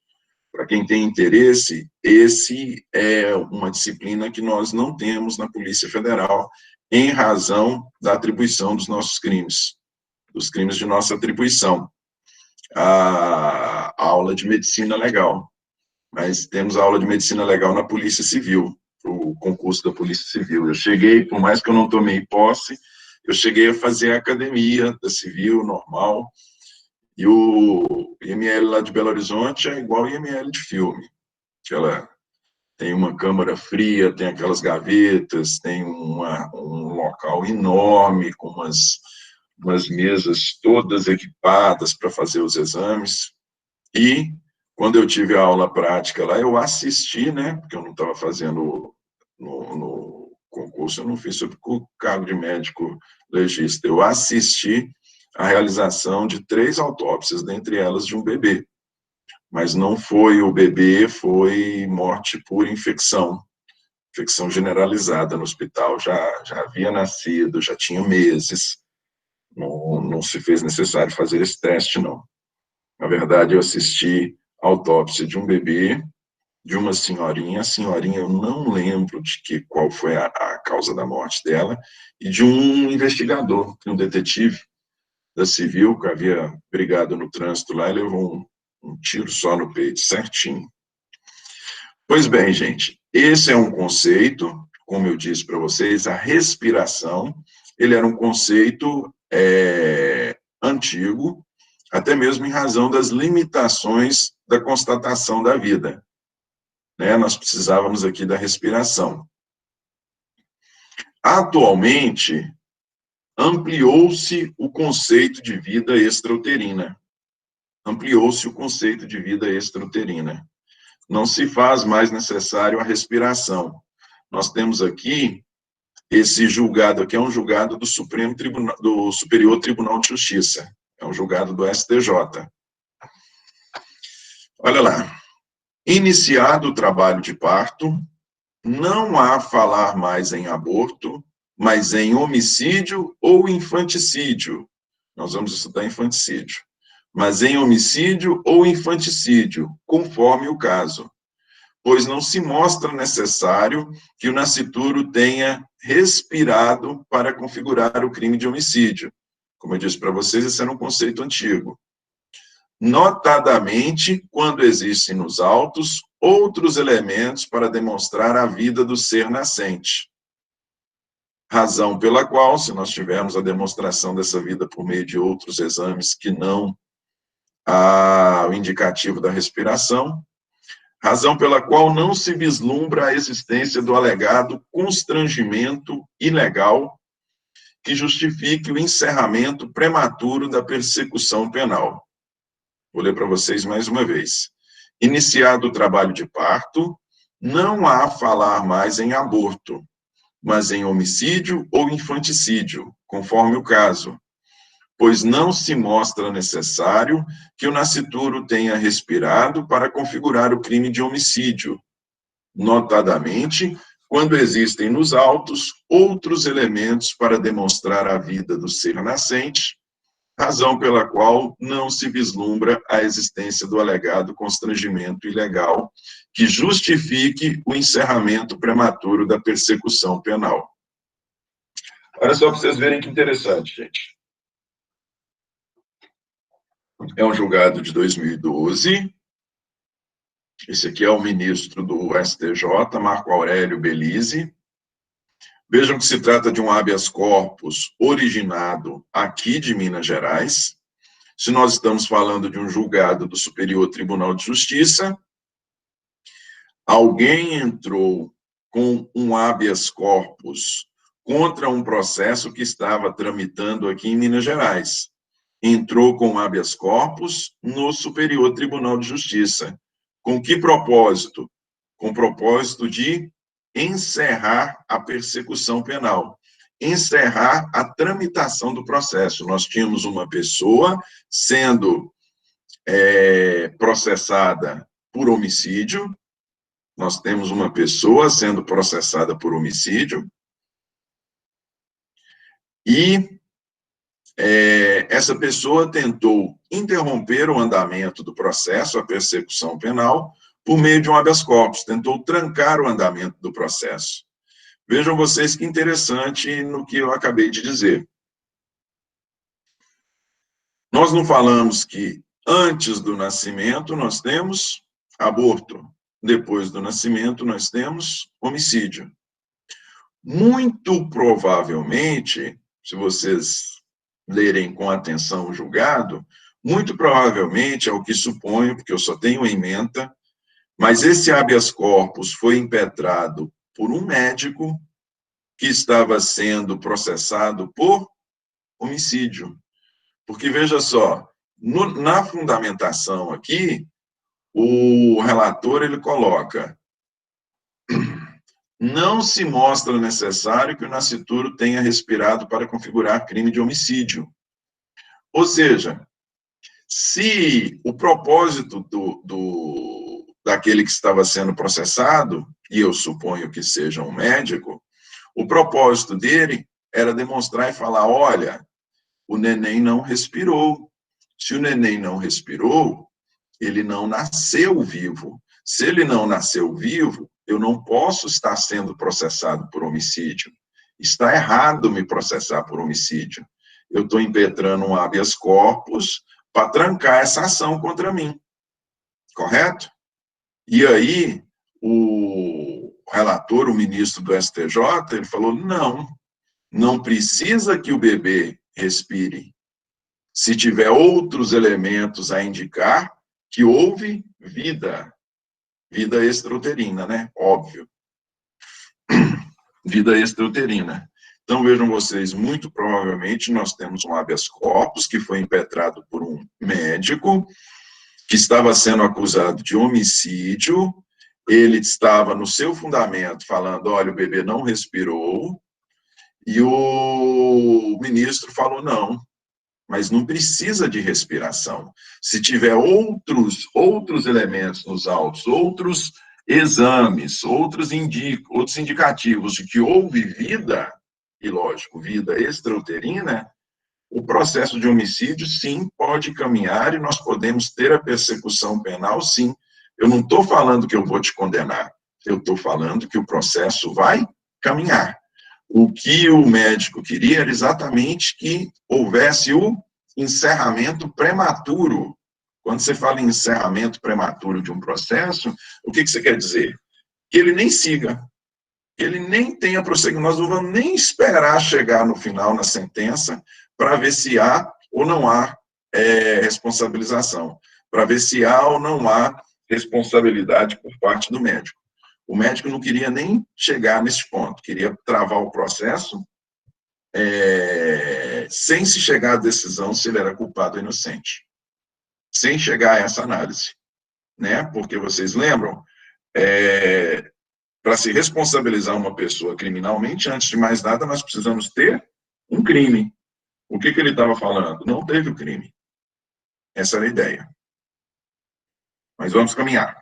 Para quem tem interesse, esse é uma disciplina que nós não temos na Polícia Federal, em razão da atribuição dos nossos crimes, dos crimes de nossa atribuição. A aula de medicina legal. Mas temos a aula de medicina legal na Polícia Civil, o concurso da Polícia Civil. Eu cheguei, por mais que eu não tomei posse, eu cheguei a fazer a academia da Civil, normal, e o IML lá de Belo Horizonte é igual ao IML de filme, que ela tem uma câmara fria, tem aquelas gavetas, tem um local enorme, com umas mesas todas equipadas para fazer os exames. E, quando eu tive a aula prática lá, eu assisti, né, porque eu não estava fazendo no concurso, eu não fiz sobre o cargo de médico legista, eu assisti a realização de 3 autópsias, dentre elas de um bebê. Mas não foi o bebê, foi morte por infecção generalizada no hospital, já havia nascido, já tinha meses, não se fez necessário fazer esse teste, não. Na verdade, eu assisti a autópsia de um bebê, de uma senhorinha, a senhorinha eu não lembro qual foi a causa da morte dela, e de um investigador, um detetive da Civil, que havia brigado no trânsito lá, e levou um tiro só no peito, certinho. Pois bem, gente, esse é um conceito, como eu disse para vocês, a respiração, ele era um conceito antigo, até mesmo em razão das limitações da constatação da vida. Né? Nós precisávamos aqui da respiração. Atualmente, ampliou-se o conceito de vida extrauterina. Ampliou-se o conceito de vida extrauterina. Não se faz mais necessário a respiração. Nós temos aqui, esse julgado aqui é um julgado do Superior Tribunal de Justiça. É um julgado do STJ. Olha lá. Iniciado o trabalho de parto, não há falar mais em aborto, mas em homicídio ou infanticídio. Nós vamos estudar infanticídio. Mas em homicídio ou infanticídio, conforme o caso. Pois não se mostra necessário que o nascituro tenha respirado para configurar o crime de homicídio. Como eu disse para vocês, esse era um conceito antigo. Notadamente, quando existem nos autos outros elementos para demonstrar a vida do ser nascente. Razão pela qual, se nós tivermos a demonstração dessa vida por meio de outros exames que não o indicativo da respiração, razão pela qual não se vislumbra a existência do alegado constrangimento ilegal que justifique o encerramento prematuro da persecução penal. Vou ler para vocês mais uma vez. Iniciado o trabalho de parto, não há falar mais em aborto, mas em homicídio ou infanticídio, conforme o caso, pois não se mostra necessário que o nascituro tenha respirado para configurar o crime de homicídio, notadamente quando existem nos autos outros elementos para demonstrar a vida do ser nascente, razão pela qual não se vislumbra a existência do alegado constrangimento ilegal que justifique o encerramento prematuro da persecução penal. Olha só para vocês verem que interessante, gente. É um julgado de 2012. Esse aqui é o ministro do STJ, Marco Aurélio Belize. Vejam que se trata de um habeas corpus originado aqui de Minas Gerais. Se nós estamos falando de um julgado do Superior Tribunal de Justiça, alguém entrou com um habeas corpus contra um processo que estava tramitando aqui em Minas Gerais. Entrou com habeas corpus no Superior Tribunal de Justiça. Com que propósito? Com o propósito de encerrar a persecução penal, encerrar a tramitação do processo. Nós tínhamos uma pessoa sendo processada por homicídio, nós temos uma pessoa sendo processada por homicídio, e essa pessoa tentou interromper o andamento do processo, a persecução penal, por meio de um habeas corpus, tentou trancar o andamento do processo. Vejam vocês que interessante no que eu acabei de dizer. Nós não falamos que antes do nascimento nós temos aborto, depois do nascimento nós temos homicídio. Muito provavelmente, se vocês lerem com atenção o julgado, muito provavelmente, é o que suponho, porque eu só tenho ementa, mas esse habeas corpus foi impetrado por um médico que estava sendo processado por homicídio. Porque, veja só, na fundamentação aqui, o relator, ele coloca: não se mostra necessário que o nascituro tenha respirado para configurar crime de homicídio. Ou seja, se o propósito daquele que estava sendo processado, e eu suponho que seja um médico, o propósito dele era demonstrar e falar: olha, o neném não respirou. Se o neném não respirou, ele não nasceu vivo. Se ele não nasceu vivo, eu não posso estar sendo processado por homicídio. Está errado me processar por homicídio. Eu estou impetrando um habeas corpus para trancar essa ação contra mim. Correto? E aí, o relator, o ministro do STJ, ele falou: não precisa que o bebê respire. Se tiver outros elementos a indicar que houve vida extrauterina, né? Óbvio. Vida extrauterina. Então, vejam vocês, muito provavelmente nós temos um habeas corpus que foi impetrado por um médico que estava sendo acusado de homicídio. Ele estava no seu fundamento falando: olha, o bebê não respirou, e o ministro falou: não, mas não precisa de respiração. Se tiver outros elementos nos autos, outros exames, outros indicativos de que houve vida, e lógico, vida extrauterina, o processo de homicídio, sim, pode caminhar e nós podemos ter a persecução penal, sim. Eu não estou falando que eu vou te condenar, eu estou falando que o processo vai caminhar. O que o médico queria era exatamente que houvesse o encerramento prematuro. Quando você fala em encerramento prematuro de um processo, o que você quer dizer? Que ele nem siga, que ele nem tenha prosseguimento. Nós não vamos nem esperar chegar no final, na sentença, para ver se há ou não há responsabilização, para ver se há ou não há responsabilidade por parte do médico. O médico não queria nem chegar nesse ponto, queria travar o processo sem se chegar à decisão se ele era culpado ou inocente. Sem chegar a essa análise. Né? Porque vocês lembram, para se responsabilizar uma pessoa criminalmente, antes de mais nada, nós precisamos ter um crime. O que ele estava falando? Não teve o crime. Essa era a ideia. Mas vamos caminhar.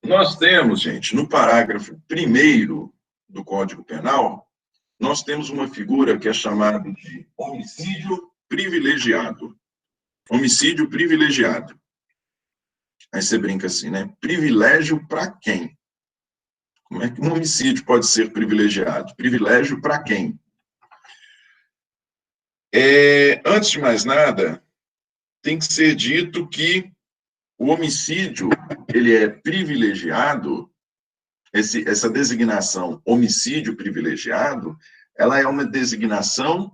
Nós temos, gente, no parágrafo 1º do Código Penal, nós temos uma figura que é chamada de homicídio privilegiado. Homicídio privilegiado. Aí você brinca assim, né? Privilégio para quem? Como é que um homicídio pode ser privilegiado? Privilégio para quem? Antes de mais nada, tem que ser dito que o homicídio, ele é privilegiado, essa designação homicídio privilegiado, ela é uma designação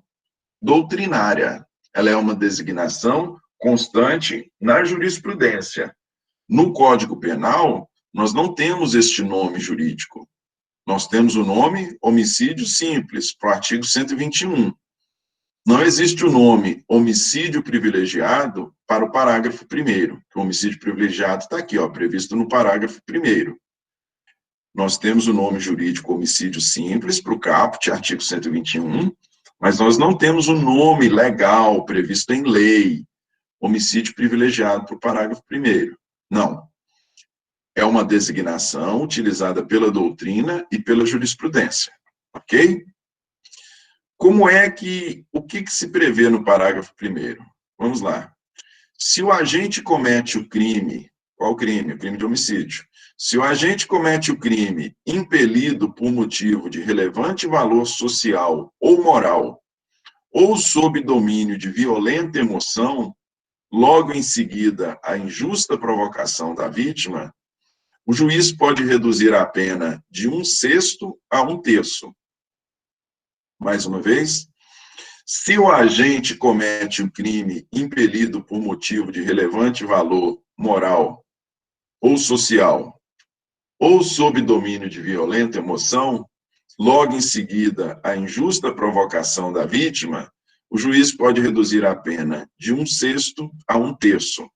doutrinária, ela é uma designação constante na jurisprudência. No Código Penal, nós não temos este nome jurídico. Nós temos o nome homicídio simples, para o artigo 121. Não existe o nome homicídio privilegiado para o parágrafo 1º. O homicídio privilegiado está aqui, ó, previsto no parágrafo 1º. Nós temos o nome jurídico homicídio simples para o caput, artigo 121, mas nós não temos o nome legal previsto em lei, homicídio privilegiado para o parágrafo 1º. Não. É uma designação utilizada pela doutrina e pela jurisprudência, ok? Como é que, o que se prevê no parágrafo 1º? Vamos lá. Se o agente comete o crime, qual crime? O crime de homicídio. Se o agente comete o crime impelido por motivo de relevante valor social ou moral, ou sob domínio de violenta emoção, logo em seguida a injusta provocação da vítima, o juiz pode reduzir a pena de 1/6 a 1/3. Mais uma vez, se o agente comete o crime impelido por motivo de relevante valor moral ou social, ou sob domínio de violenta emoção, logo em seguida a injusta provocação da vítima, o juiz pode reduzir a pena de 1/6 a 1/3.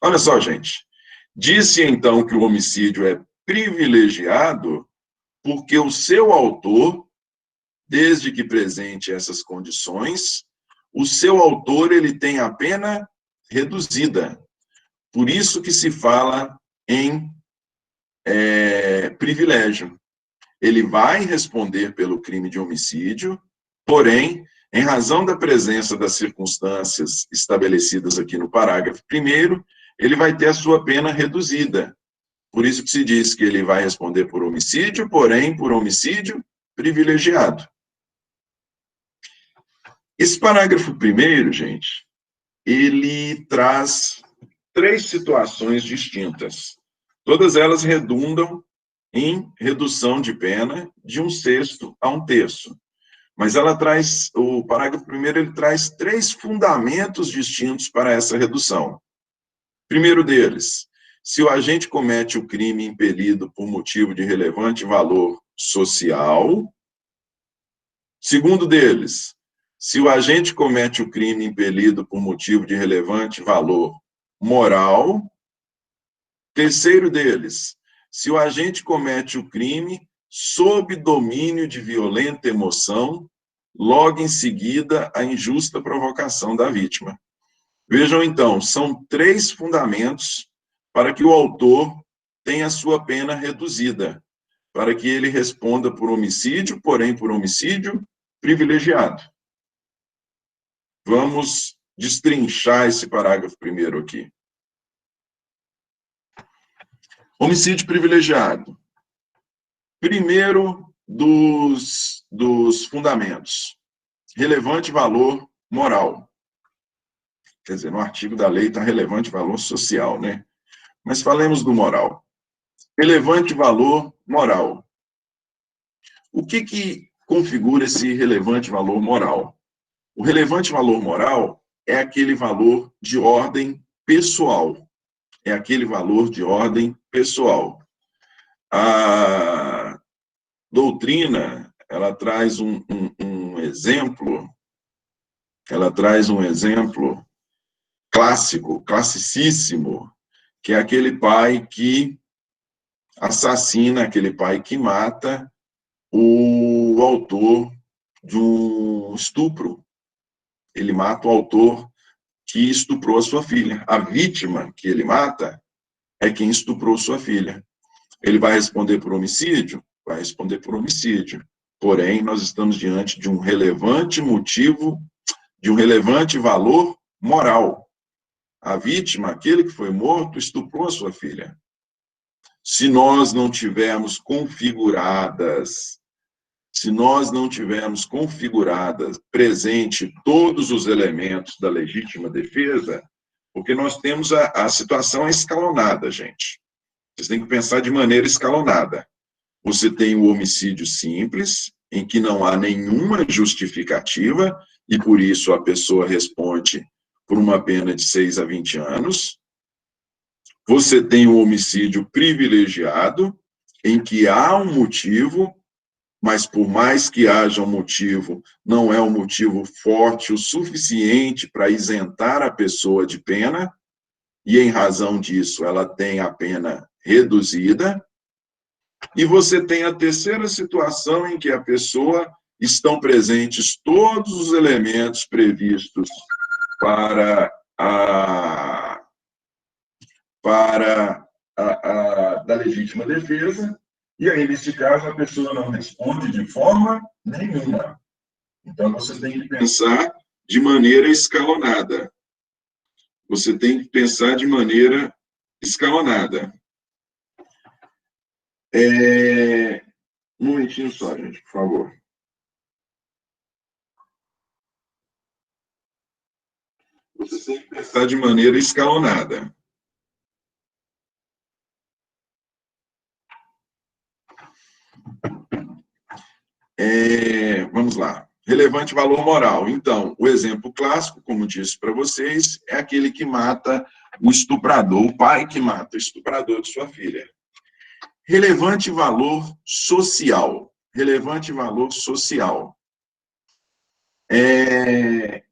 Olha só, gente. Disse então que o homicídio é privilegiado porque o seu autor, desde que presente essas condições, o seu autor ele tem a pena reduzida. Por isso que se fala em privilégio. Ele vai responder pelo crime de homicídio, porém, em razão da presença das circunstâncias estabelecidas aqui no parágrafo 1º, ele vai ter a sua pena reduzida. Por isso que se diz que ele vai responder por homicídio, porém, por homicídio privilegiado. Esse parágrafo 1º, gente, ele traz 3 situações distintas. Todas elas redundam em redução de pena de 1/6 a 1/3. Mas ela traz, o parágrafo 1º, ele traz 3 fundamentos distintos para essa redução. Primeiro deles, se o agente comete o crime impelido por motivo de relevante valor social. Segundo deles, se o agente comete o crime impelido por motivo de relevante valor moral. Terceiro deles, se o agente comete o crime sob domínio de violenta emoção, logo em seguida a injusta provocação da vítima. Vejam então, são 3 fundamentos para que o autor tenha sua pena reduzida, para que ele responda por homicídio, porém por homicídio privilegiado. Vamos destrinchar esse parágrafo 1º aqui. Homicídio privilegiado. Primeiro dos fundamentos. Relevante valor moral. Quer dizer, no artigo da lei está relevante valor social, né? Mas falemos do moral. Relevante valor moral. O que configura esse relevante valor moral? O relevante valor moral é aquele valor de ordem pessoal. É aquele valor de ordem pessoal. A doutrina, ela traz um exemplo, clássico, classicíssimo, que é aquele pai que assassina, aquele pai que mata o autor de um estupro. Ele mata o autor que estuprou a sua filha. A vítima que ele mata é quem estuprou sua filha. Ele vai responder por homicídio? Vai responder por homicídio. Porém, nós estamos diante de um relevante motivo, de um relevante valor moral. A vítima, aquele que foi morto, estuprou a sua filha. Se nós não tivermos configuradas, presente todos os elementos da legítima defesa, porque nós temos a situação escalonada, gente. Vocês têm que pensar de maneira escalonada. Você tem o homicídio simples, em que não há nenhuma justificativa, e por isso a pessoa responde por uma pena de 6 a 20 anos. Você tem o homicídio privilegiado, em que há um motivo, mas por mais que haja um motivo, não é um motivo forte o suficiente para isentar a pessoa de pena, e em razão disso ela tem a pena reduzida. E você tem a terceira situação em que a pessoa estão presentes todos os elementos previstos da legítima defesa, e aí, nesse caso, a pessoa não responde de forma nenhuma. Então, você tem que pensar de maneira escalonada. Um momentinho só, gente, por favor. Você tem que pensar de maneira escalonada. Vamos lá. Relevante valor moral. Então, o exemplo clássico, como disse para vocês, é aquele que mata o estuprador, o pai que mata o estuprador de sua filha. Relevante valor social. Relevante valor social.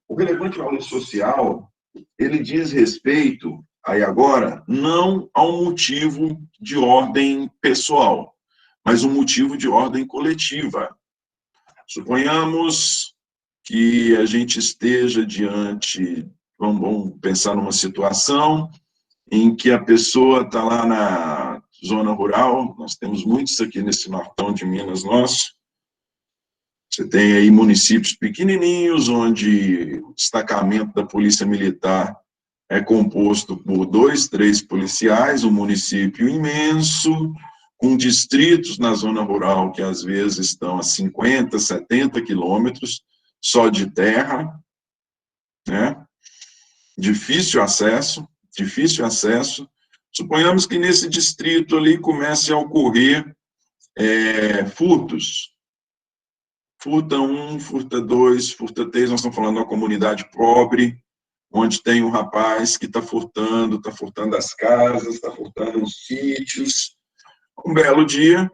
O relevante valor social, ele diz respeito, aí agora, não a um motivo de ordem pessoal, mas um motivo de ordem coletiva. Suponhamos que a gente esteja diante, vamos pensar numa situação em que a pessoa está lá na zona rural, nós temos muitos aqui nesse nortão de Minas nosso, você tem aí municípios pequenininhos, onde o destacamento da Polícia Militar é composto por 2, 3 policiais, um município imenso, com distritos na zona rural que às vezes estão a 50, 70 quilômetros só de terra, né? Difícil acesso. Suponhamos que nesse distrito ali comece a ocorrer furtos. Furta 1, furta 2, furta 3, nós estamos falando de uma comunidade pobre, onde tem um rapaz que está furtando as casas, está furtando os sítios. Um belo dia,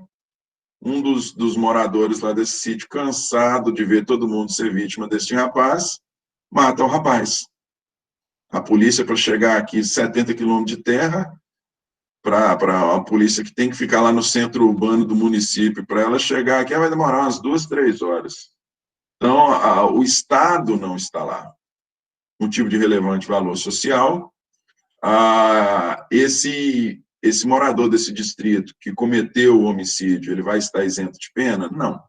um dos moradores lá desse sítio, cansado de ver todo mundo ser vítima desse rapaz, mata o rapaz. A polícia, para chegar aqui 70 quilômetros de terra, para a polícia que tem que ficar lá no centro urbano do município, para ela chegar aqui, vai demorar umas 2, 3 horas. Então, o Estado não está lá. Motivo de relevante valor social. Esse morador desse distrito que cometeu o homicídio, ele vai estar isento de pena? Não.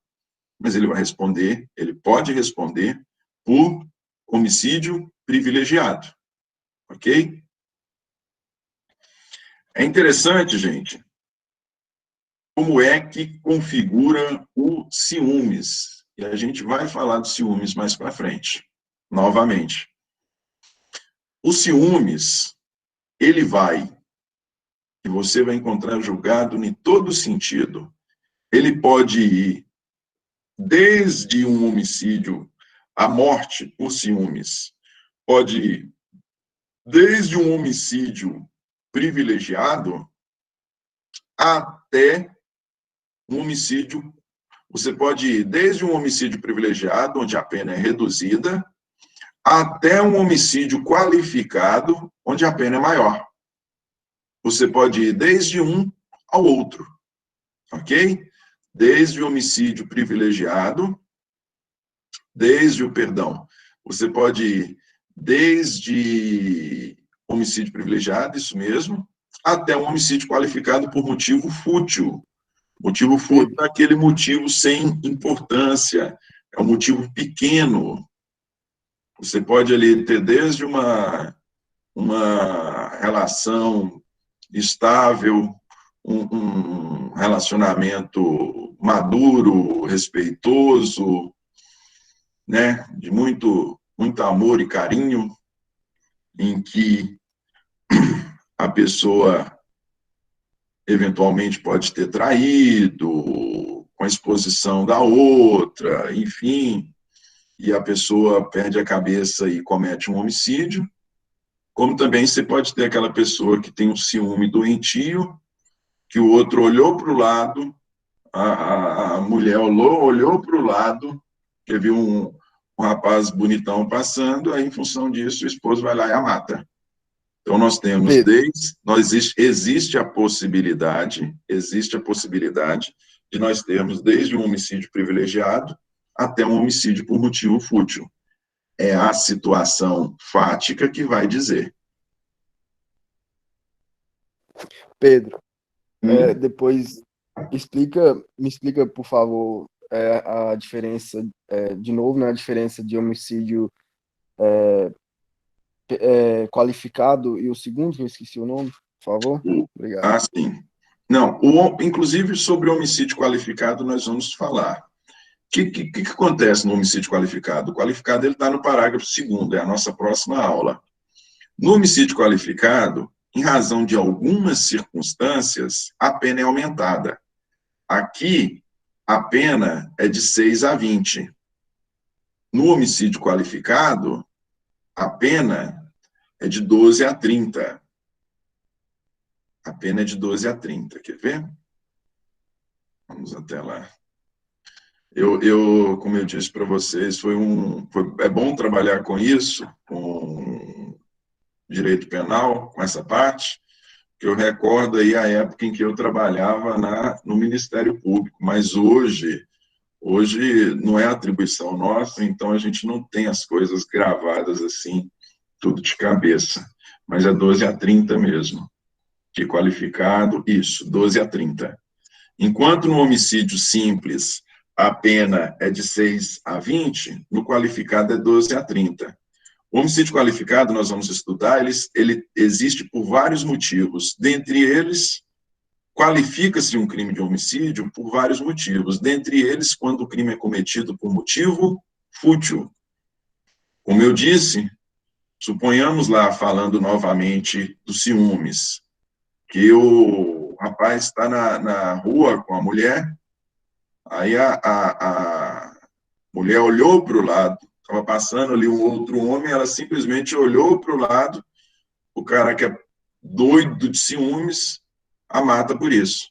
Mas ele vai responder, ele pode responder por homicídio privilegiado. Ok? É interessante, gente, como é que configura o ciúmes. E a gente vai falar do ciúmes mais para frente, novamente. O ciúmes, ele vai, e você vai encontrar julgado em todo sentido. Ele pode ir desde um homicídio à morte por ciúmes, pode ir desde um homicídio privilegiado até um homicídio. Você pode ir desde um homicídio privilegiado, onde a pena é reduzida, até um homicídio qualificado, onde a pena é maior. Você pode ir desde um ao outro, ok? Desde o homicídio privilegiado, você pode ir desde homicídio privilegiado, isso mesmo, até um homicídio qualificado por motivo fútil. Motivo fútil é aquele motivo sem importância, é um motivo pequeno. Você pode ali ter desde uma relação estável, um relacionamento maduro, respeitoso, né, de muito amor e carinho, em que a pessoa eventualmente pode ter traído, com a exposição da outra, enfim, e a pessoa perde a cabeça e comete um homicídio, como também você pode ter aquela pessoa que tem um ciúme doentio, que o outro olhou para o lado, a mulher olhou para o lado, que viu um rapaz bonitão passando, aí, em função disso, o esposo vai lá e a mata. Então, nós temos existe a possibilidade de nós termos desde um homicídio privilegiado até um homicídio por motivo fútil. É a situação fática que vai dizer. Pedro, depois me explica, por favor, a diferença, de novo, né, a diferença de homicídio qualificado e o segundo, que eu esqueci o nome, por favor. Obrigado. Ah, sim. Não, inclusive sobre o homicídio qualificado nós vamos falar. O que acontece no homicídio qualificado? O qualificado ele está no parágrafo 2º, é a nossa próxima aula. No homicídio qualificado, em razão de algumas circunstâncias, a pena é aumentada. Aqui, a pena é de 6 a 20. No homicídio qualificado, a pena é de 12 a 30. A pena é de 12 a 30. Quer ver? Vamos até lá. Como eu disse para vocês, é bom trabalhar com isso, com direito penal, com essa parte, que eu recordo aí a época em que eu trabalhava no Ministério Público, mas hoje não é atribuição nossa, então a gente não tem as coisas gravadas assim, tudo de cabeça, mas é 12 a 30 mesmo, de qualificado, isso, 12 a 30. Enquanto no homicídio simples a pena é de 6 a 20, no qualificado é 12 a 30. O homicídio qualificado, nós vamos estudar, ele existe por vários motivos. Dentre eles, qualifica-se um crime de homicídio por vários motivos. Dentre eles, quando o crime é cometido por motivo fútil. Como eu disse, suponhamos lá, falando novamente dos ciúmes, que o rapaz está na rua com a mulher, aí a mulher olhou para o lado, estava passando ali um outro homem, ela simplesmente olhou para o lado, o cara que é doido de ciúmes, a mata por isso.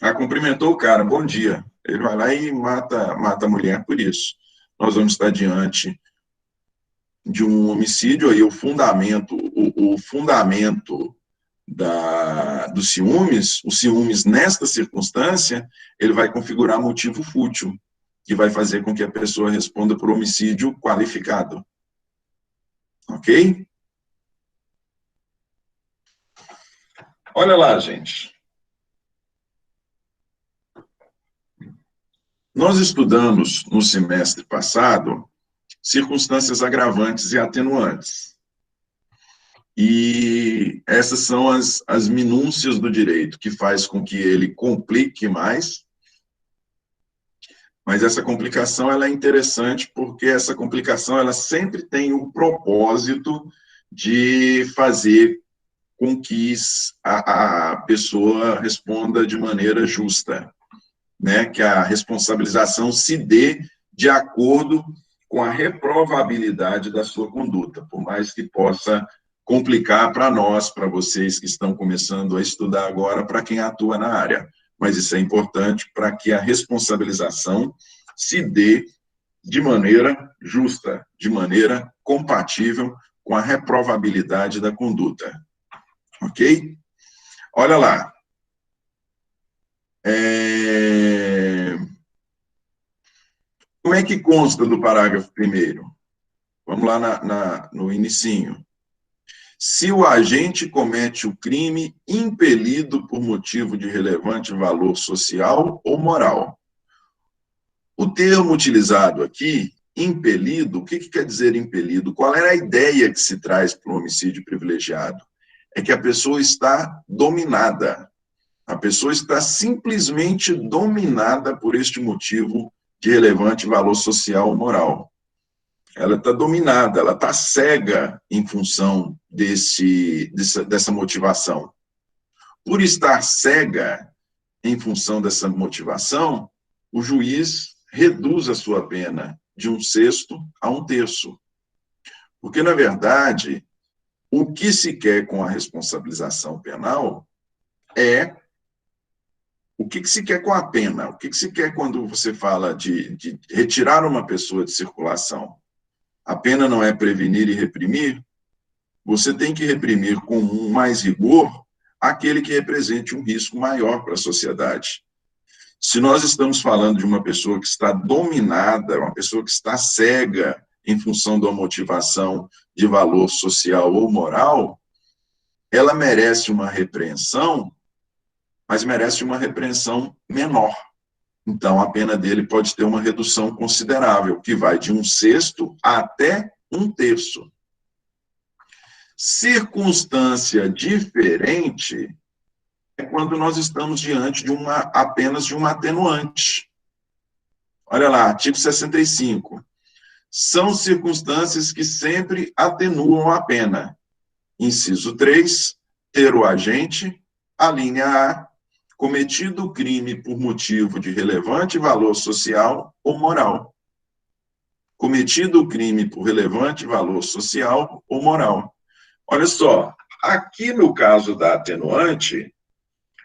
Ela cumprimentou o cara, bom dia. Ele vai lá e mata a mulher por isso. Nós vamos estar diante de um homicídio, aí o fundamento dos ciúmes, os ciúmes nesta circunstância, ele vai configurar motivo fútil, que vai fazer com que a pessoa responda por homicídio qualificado. Ok? Olha lá, gente. Nós estudamos no semestre passado circunstâncias agravantes e atenuantes. E essas são as minúcias do direito, que faz com que ele complique mais. Mas essa complicação ela é interessante porque essa complicação ela sempre tem o propósito de fazer com que a pessoa responda de maneira justa, né? Que a responsabilização se dê de acordo com a reprovabilidade da sua conduta, por mais que possa complicar para nós, para vocês que estão começando a estudar agora, para quem atua na área. Mas isso é importante para que a responsabilização se dê de maneira justa, de maneira compatível com a reprovabilidade da conduta. Ok? Olha lá. Como é que consta do parágrafo 1º? Vamos lá no inicinho. se o agente comete o crime impelido por motivo de relevante valor social ou moral. O termo utilizado aqui, impelido, o que quer dizer impelido? Qual era a ideia que se traz para o homicídio privilegiado? É que a pessoa está dominada. A pessoa está simplesmente dominada por este motivo de relevante valor social ou moral. Ela está dominada, ela está cega em função dessa motivação. Por estar cega em função dessa motivação, o juiz reduz a sua pena de 1/6 a 1/3. Porque, na verdade, o que se quer com a responsabilização penal é... O que se quer com a pena? O que se quer quando você fala de retirar uma pessoa de circulação? A pena não é prevenir e reprimir? Você tem que reprimir com mais rigor aquele que represente um risco maior para a sociedade. Se nós estamos falando de uma pessoa que está dominada, uma pessoa que está cega em função de uma motivação de valor social ou moral, ela merece uma repreensão, mas merece uma repreensão menor. Então, a pena dele pode ter uma redução considerável, que vai de 1/6 até 1/3. Circunstância diferente é quando nós estamos diante de apenas de uma atenuante. Olha lá, artigo 65. São circunstâncias que sempre atenuam a pena. Inciso 3, ter o agente, a linha A, cometido o crime por motivo de relevante valor social ou moral. Cometido o crime por relevante valor social ou moral. Olha só, aqui no caso da atenuante,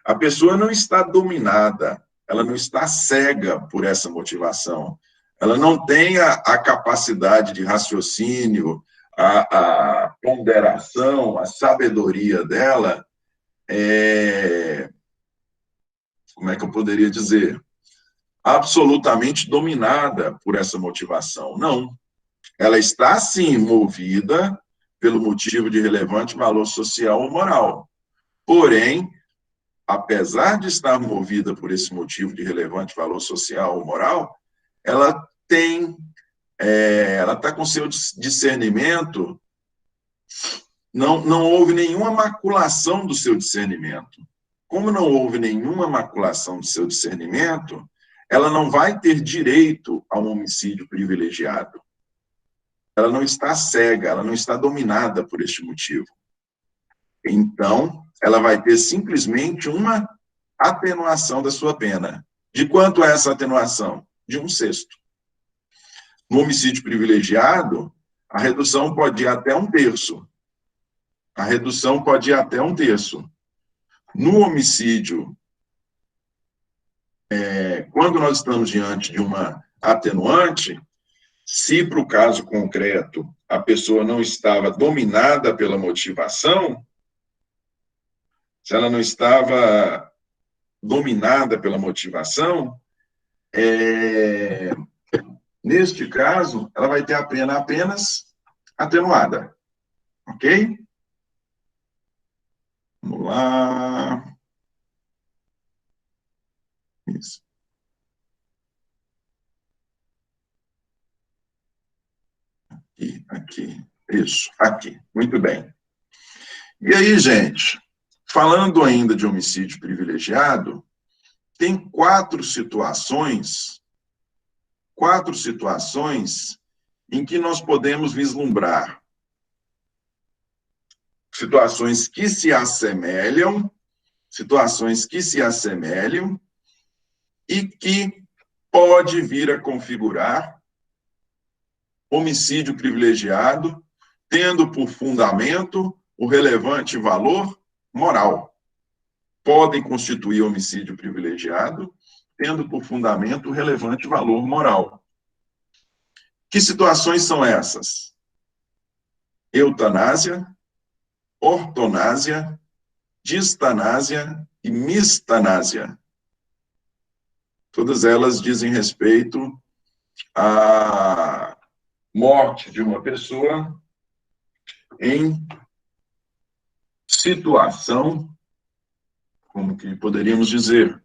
a pessoa não está dominada, ela não está cega por essa motivação. Ela não tem a capacidade de raciocínio, a ponderação, a sabedoria dela, como é que eu poderia dizer? Absolutamente dominada por essa motivação. Não. Ela está, sim, movida pelo motivo de relevante valor social ou moral. Porém, apesar de estar movida por esse motivo de relevante valor social ou moral, ela está com seu discernimento, não houve nenhuma maculação do seu discernimento. Como não houve nenhuma maculação do seu discernimento, ela não vai ter direito a um homicídio privilegiado. Ela não está cega, ela não está dominada por este motivo. Então, ela vai ter simplesmente uma atenuação da sua pena. De quanto é essa atenuação? De 1/6. No homicídio privilegiado, a redução pode ir até 1/3. A redução pode ir até 1/3. No homicídio, quando nós estamos diante de uma atenuante, se para o caso concreto a pessoa não estava dominada pela motivação, se ela não estava dominada pela motivação, neste caso, ela vai ter a pena apenas atenuada. Ok? Vamos lá. Isso. Aqui. Isso, aqui. Muito bem. E aí, gente, falando ainda de homicídio privilegiado, tem 4 situações em que nós podemos vislumbrar situações que se assemelham e que pode vir a configurar homicídio privilegiado, tendo por fundamento o relevante valor moral. Podem constituir homicídio privilegiado, tendo por fundamento o relevante valor moral. Que situações são essas? Eutanásia, ortonásia, distanásia e mistanásia. Todas elas dizem respeito à morte de uma pessoa em situação, como que poderíamos dizer,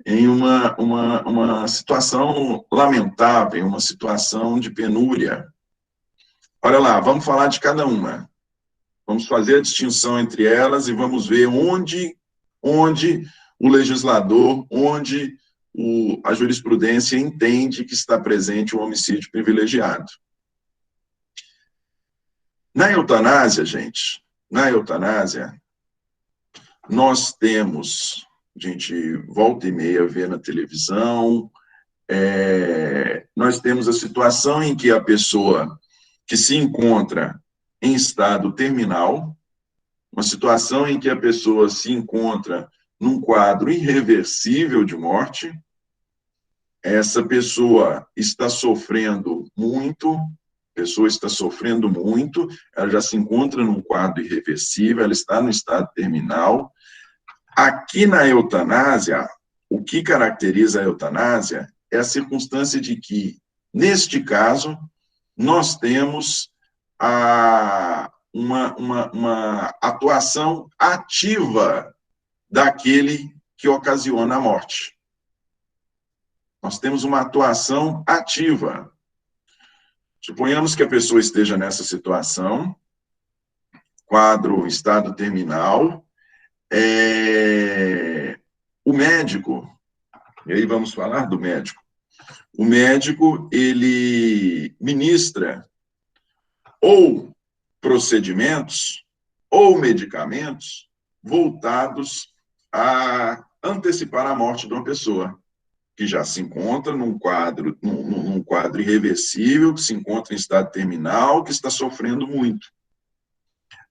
em uma situação lamentável, uma situação de penúria. Olha lá, vamos falar de cada uma. Vamos fazer a distinção entre elas e vamos ver onde o legislador, onde a jurisprudência entende que está presente o homicídio privilegiado. Na eutanásia, gente, na eutanásia, nós temos, a gente volta e meia vê na televisão, nós temos a situação em que a pessoa que se encontra em estado terminal, uma situação em que a pessoa se encontra num quadro irreversível de morte, essa pessoa está sofrendo muito, ela já se encontra num quadro irreversível, ela está no estado terminal. Aqui na eutanásia, o que caracteriza a eutanásia é a circunstância de que, neste caso, nós temos uma atuação ativa daquele que ocasiona a morte. Nós temos uma atuação ativa. Suponhamos que a pessoa esteja nessa situação, quadro, estado terminal, o médico, e aí vamos falar do médico, o médico, ele ministra ou procedimentos ou medicamentos voltados a antecipar a morte de uma pessoa que já se encontra num quadro irreversível, que se encontra em estado terminal, que está sofrendo muito.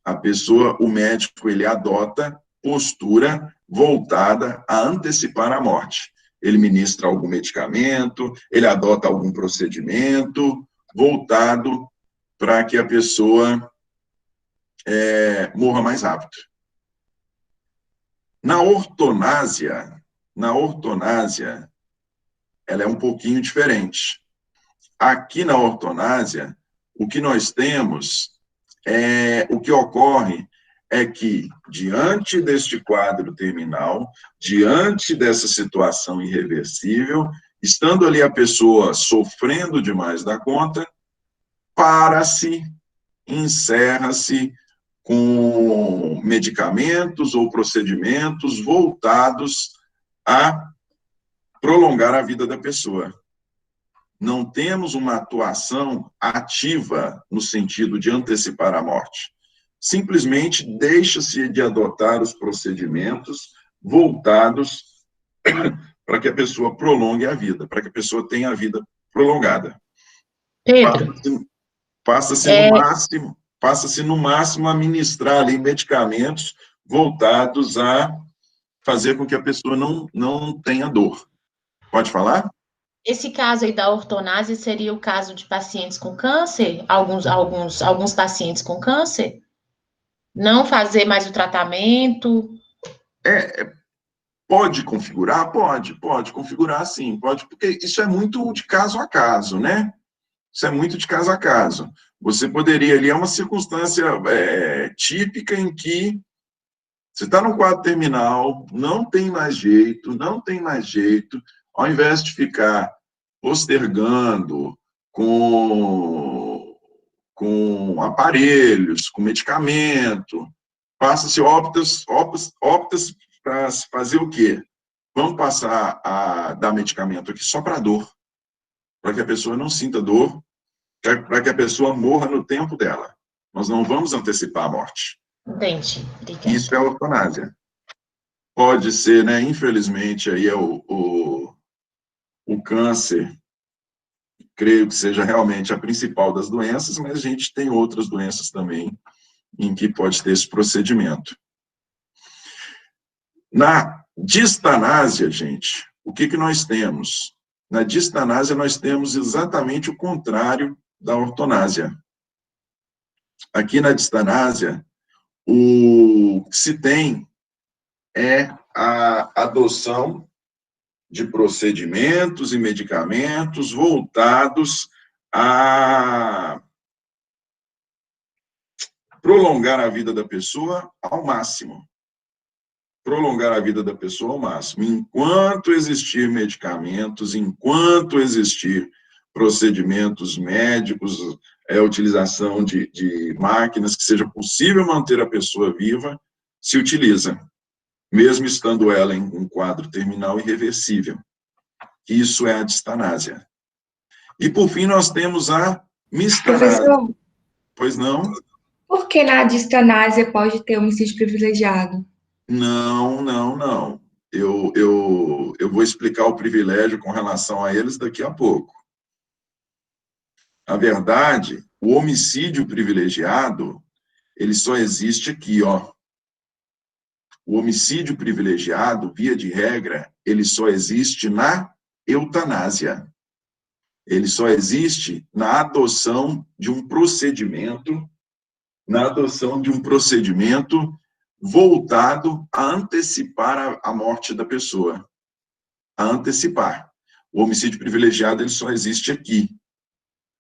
A pessoa, o médico, ele adota postura voltada a antecipar a morte. Ele ministra algum medicamento, ele adota algum procedimento voltado para que a pessoa morra mais rápido. Na ortonásia, ela é um pouquinho diferente. Aqui na ortonásia, o que nós temos o que ocorre é que, diante deste quadro terminal, diante dessa situação irreversível, estando ali a pessoa sofrendo demais da conta, para-se, encerra-se com medicamentos ou procedimentos voltados a prolongar a vida da pessoa. Não temos uma atuação ativa no sentido de antecipar a morte. Simplesmente deixa-se de adotar os procedimentos voltados para que a pessoa prolongue a vida, para que a pessoa tenha a vida prolongada. Pedro, Passa-se no máximo a ministrar ali medicamentos voltados a fazer com que a pessoa não tenha dor. Pode falar? esse caso aí da ortonásia seria o caso de pacientes com câncer? Alguns pacientes com câncer? Não fazer mais o tratamento? Pode configurar? Pode configurar sim, pode, porque isso é muito de caso a caso, né? Isso é muito de caso a caso. Você poderia, ali, é uma circunstância típica em que você está no quadro terminal, não tem mais jeito, ao invés de ficar postergando com aparelhos, com medicamento, opta-se para fazer o quê? Vamos passar a dar medicamento aqui só para dor, para que a pessoa não sinta dor, para que a pessoa morra no tempo dela. Nós não vamos antecipar a morte. Entendi. Obrigada. Isso é a eutanásia. Pode ser, né? Infelizmente, aí é o câncer, creio que seja realmente a principal das doenças, mas a gente tem outras doenças também em que pode ter esse procedimento. Na distanásia, gente, o que nós temos? Na distanásia, nós temos exatamente o contrário da ortonásia. Aqui na distanásia, o que se tem é a adoção de procedimentos e medicamentos voltados a prolongar a vida da pessoa ao máximo. Prolongar a vida da pessoa ao máximo. Enquanto existir medicamentos, enquanto existir procedimentos médicos, utilização de máquinas que seja possível manter a pessoa viva, se utiliza, mesmo estando ela em um quadro terminal irreversível. Isso é a distanásia. E, por fim, nós temos a mistanásia. Professor, Pois não? por que na distanásia pode ter homicídio privilegiado? Não. Eu vou explicar o privilégio com relação a eles daqui a pouco. Na verdade, o homicídio privilegiado, ele só existe aqui, ó. O homicídio privilegiado, via de regra, ele só existe na eutanásia. Ele só existe na adoção de um procedimento, voltado a antecipar a morte da pessoa. A antecipar. O homicídio privilegiado, ele só existe aqui.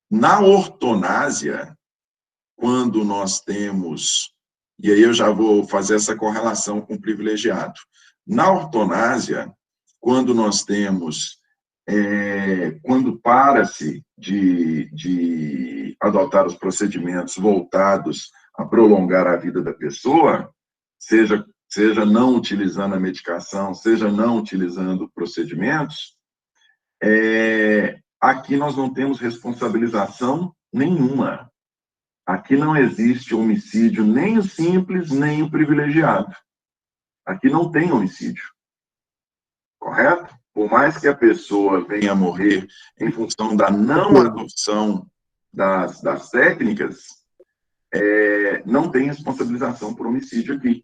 Na ortonásia, quando nós temos, e aí eu já vou fazer essa correlação com o privilegiado. Na ortonásia, quando nós temos, quando para-se de adotar os procedimentos voltados a prolongar a vida da pessoa, seja não utilizando a medicação, seja não utilizando procedimentos, aqui nós não temos responsabilização nenhuma. Aqui não existe homicídio nem o simples, nem o privilegiado. Aqui não tem homicídio. Correto? Por mais que a pessoa venha a morrer em função da não adoção das técnicas, não tem responsabilização por homicídio aqui.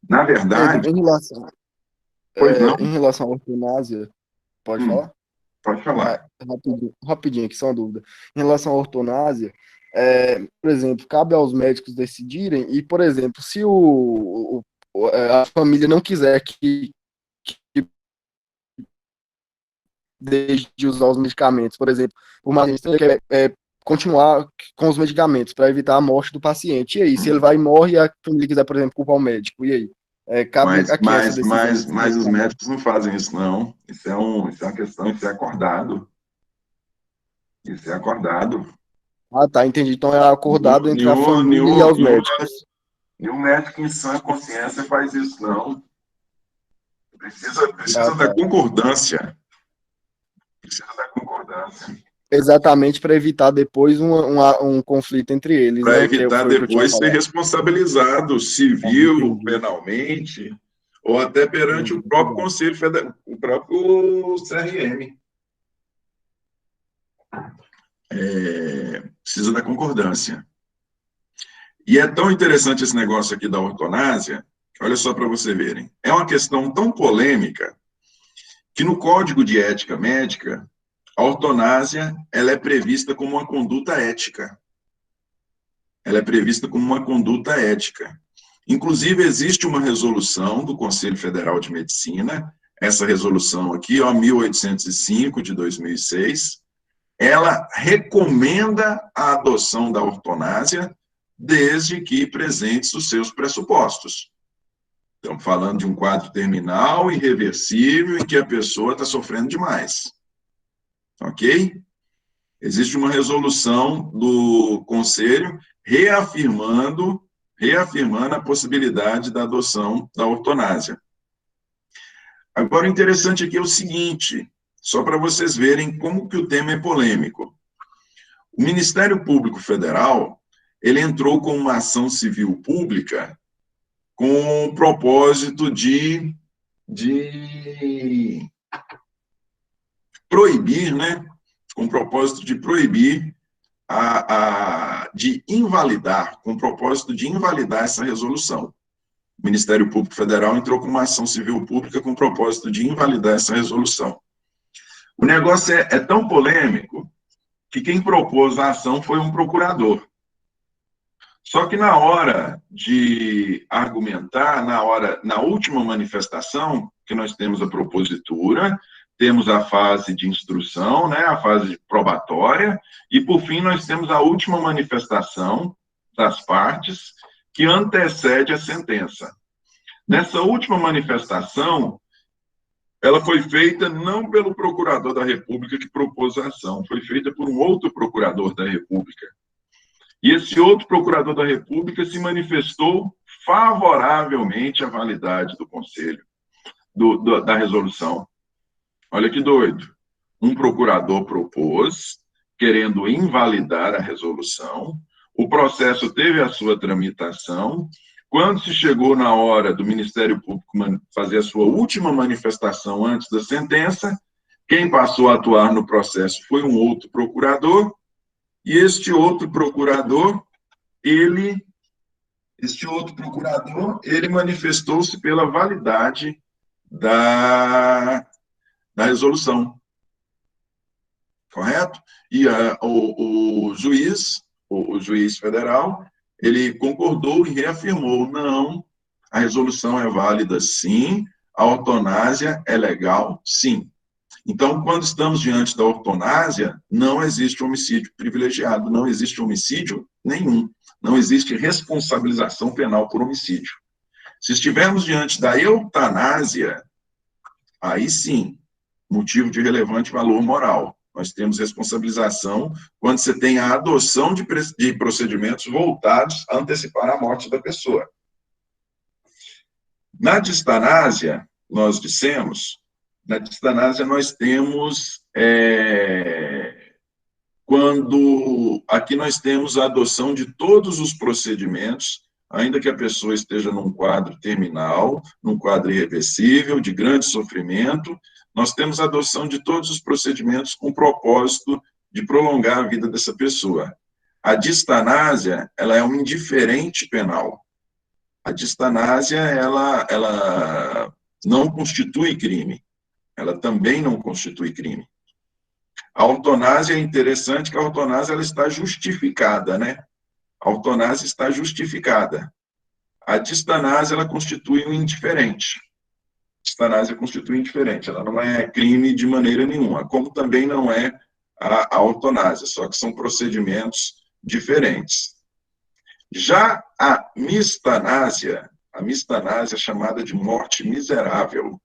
Na verdade... Em relação à eutanásia, pode falar? Pode falar. Rapidinho aqui, só uma dúvida. Em relação à eutanásia, por exemplo, cabe aos médicos decidirem, e, por exemplo, se a família não quiser que deixe de usar os medicamentos, por exemplo, o médico quer continuar com os medicamentos para evitar a morte do paciente. E aí, se ele vai e morre e a família quiser, por exemplo, culpar o médico, e aí? Mas os médicos não fazem isso, não. Isso é uma questão, isso é acordado. Isso é acordado. Ah, tá, entendi. Então é acordado entre a família e os médicos. Nenhum médico em sã consciência faz isso, não. Precisa da concordância. Precisa da concordância. Exatamente, para evitar depois um conflito entre eles. Para né? evitar depois ser responsabilizado civil, penalmente, ou até perante o próprio Conselho Federal, o próprio CRM. Precisa da concordância. E é tão interessante esse negócio aqui da ortonásia, olha só para você verem. É uma questão tão polêmica que no Código de Ética Médica, a ortonásia, ela é prevista como uma conduta ética. Ela é prevista como uma conduta ética. Inclusive, existe uma resolução do Conselho Federal de Medicina, essa resolução aqui, 1805, de 2006, ela recomenda a adoção da ortonásia desde que presentes os seus pressupostos. Estamos falando de um quadro terminal, irreversível, em que a pessoa está sofrendo demais. Ok? Existe uma resolução do Conselho reafirmando a possibilidade da adoção da ortonásia. Agora, o interessante aqui é o seguinte, só para vocês verem como que o tema é polêmico. O Ministério Público Federal, ele entrou com uma ação civil pública com o propósito de proibir, né? Com o propósito de proibir, de invalidar, com o propósito de invalidar essa resolução. O Ministério Público Federal entrou com uma ação civil pública com o propósito de invalidar essa resolução. O negócio é tão polêmico que quem propôs a ação foi um procurador. Só que na hora de argumentar, na última manifestação, que nós temos a propositura, temos a fase de instrução, né, a fase probatória, e, por fim, nós temos a última manifestação, das partes que antecede a sentença. Nessa última manifestação, ela foi feita não pelo procurador da República que propôs a ação, foi feita por um outro procurador da República. E esse outro procurador da República se manifestou favoravelmente à validade do conselho, da resolução. Olha que doido. Um procurador propôs, querendo invalidar a resolução, o processo teve a sua tramitação. Quando se chegou na hora do Ministério Público fazer a sua última manifestação antes da sentença, quem passou a atuar no processo foi um outro procurador, e este outro procurador, ele manifestou-se pela validade da resolução. Correto? E o juiz federal, ele concordou e reafirmou, não, a resolução é válida sim, a ortonásia é legal sim. Então, quando estamos diante da ortonásia, não existe homicídio privilegiado, não existe homicídio nenhum, não existe responsabilização penal por homicídio. Se estivermos diante da eutanásia, aí sim, motivo de relevante valor moral. Nós temos responsabilização quando você tem a adoção de procedimentos voltados a antecipar a morte da pessoa. Na distanásia, nós temos, aqui nós temos a adoção de todos os procedimentos, ainda que a pessoa esteja num quadro terminal, num quadro irreversível, de grande sofrimento, nós temos a adoção de todos os procedimentos com o propósito de prolongar a vida dessa pessoa. A distanásia, ela é um indiferente penal. A distanásia, ela não constitui crime. Ela também não constitui crime. A ortonásia é interessante que a ortonásia ela está justificada, né? A ortonásia está justificada. A distanásia, ela constitui um indiferente. Distanásia constitui indiferente, ela não é crime de maneira nenhuma, como também não é a ortonásia, só que são procedimentos diferentes. Já a mistanásia chamada de morte miserável,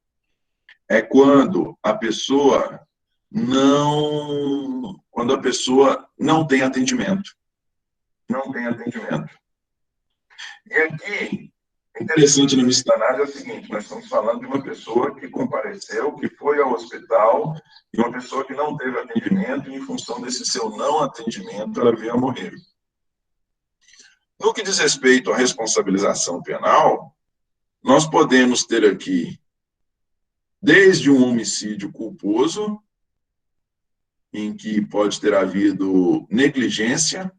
é quando a pessoa não tem atendimento. Não tem atendimento. E aqui, interessante na mistanásia é o seguinte, nós estamos falando de uma pessoa que compareceu, que foi ao hospital, e uma pessoa que não teve atendimento, e em função desse seu não atendimento, ela veio a morrer. No que diz respeito à responsabilização penal, nós podemos ter aqui, desde um homicídio culposo, em que pode ter havido negligência,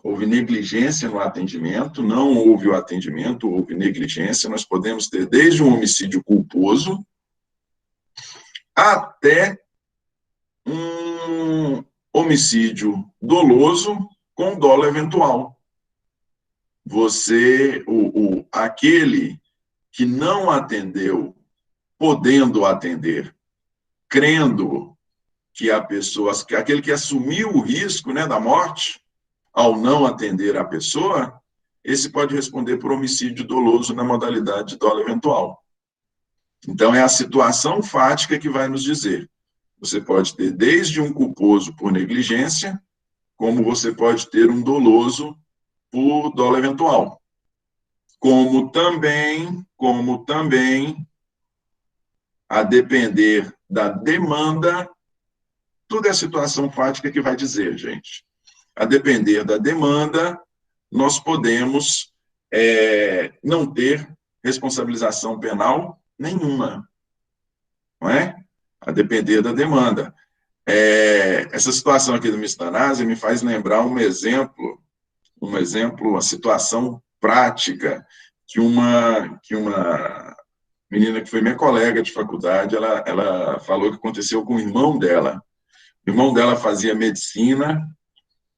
houve negligência no atendimento, não houve o atendimento, houve negligência, nós podemos ter desde um homicídio culposo até um homicídio doloso com dolo eventual. Aquele que não atendeu, podendo atender, crendo que aquele que assumiu o risco, né, da morte, ao não atender a pessoa, esse pode responder por homicídio doloso na modalidade de dolo eventual. Então, é a situação fática que vai nos dizer. Você pode ter desde um culposo por negligência, como você pode ter um doloso por dolo eventual. Como também, a depender da demanda, tudo é a situação fática que vai dizer, gente. A depender da demanda, nós podemos não ter responsabilização penal nenhuma, não é? A depender da demanda. Essa situação aqui do mistanásia me faz lembrar um exemplo, uma situação prática que uma menina que foi minha colega de faculdade, ela falou que aconteceu com o irmão dela. O irmão dela fazia medicina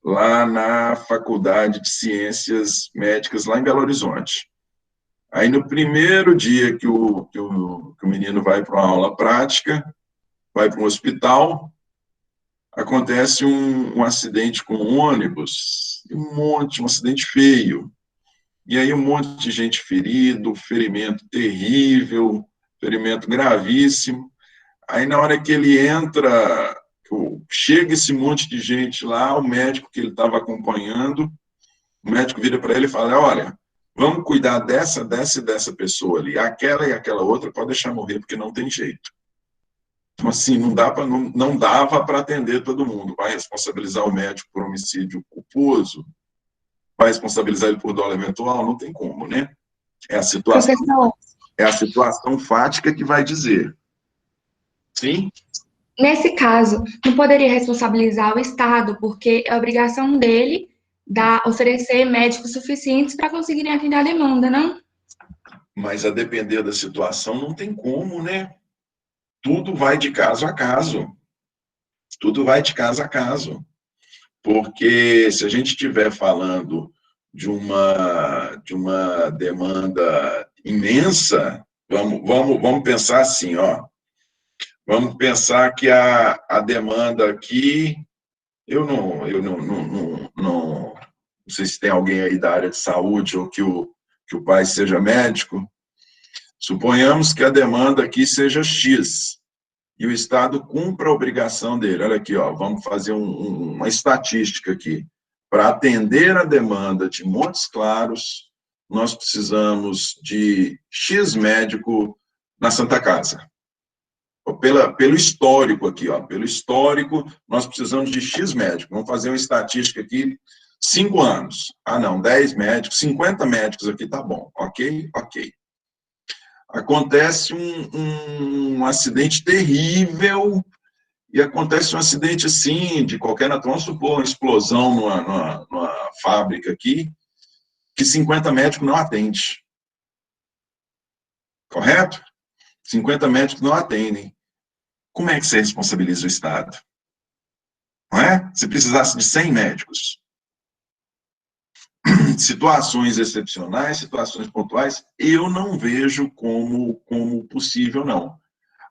lá na Faculdade de Ciências Médicas, lá em Belo Horizonte. Aí, no primeiro dia que o menino vai para uma aula prática, vai para um hospital, acontece um acidente com um ônibus, um acidente feio, e aí um monte de gente ferido, ferimento terrível, ferimento gravíssimo. Aí na hora que ele entra, chega esse monte de gente lá, o médico que ele estava acompanhando, o médico vira para ele e fala, olha, vamos cuidar dessa e dessa pessoa ali, aquela e aquela outra pode deixar morrer, porque não tem jeito. Então, assim, não dava para atender todo mundo. Vai responsabilizar o médico por homicídio culposo? Vai responsabilizar ele por dolo eventual? Não tem como, né? É a situação fática que vai dizer. Sim? Nesse caso, não poderia responsabilizar o Estado, porque é obrigação dele oferecer médicos suficientes para conseguirem atender a demanda, não? Mas a depender da situação, não tem como, né? Tudo vai de caso a caso. Tudo vai de caso a caso. Porque se a gente estiver falando de uma demanda imensa, vamos pensar assim, ó. Vamos pensar que a demanda aqui, eu não sei se tem alguém aí da área de saúde ou que o pai seja médico. Suponhamos que a demanda aqui seja X e o Estado cumpra a obrigação dele. Olha aqui, ó, vamos fazer uma estatística aqui. Para atender a demanda de Montes Claros, nós precisamos de X médico na Santa Casa. Pelo histórico aqui, ó, pelo histórico, nós precisamos de X médicos. Vamos fazer uma estatística aqui, 5 anos. Ah, não, 10 médicos, 50 médicos aqui, tá bom. Ok. Acontece um acidente terrível, e acontece um acidente assim, de qualquer natureza, vamos supor, uma explosão numa fábrica aqui, que 50 médicos não atendem. Correto? 50 médicos não atendem. Como é que você responsabiliza o Estado? Não é? Se precisasse de 100 médicos. Situações excepcionais, situações pontuais, eu não vejo como possível, não.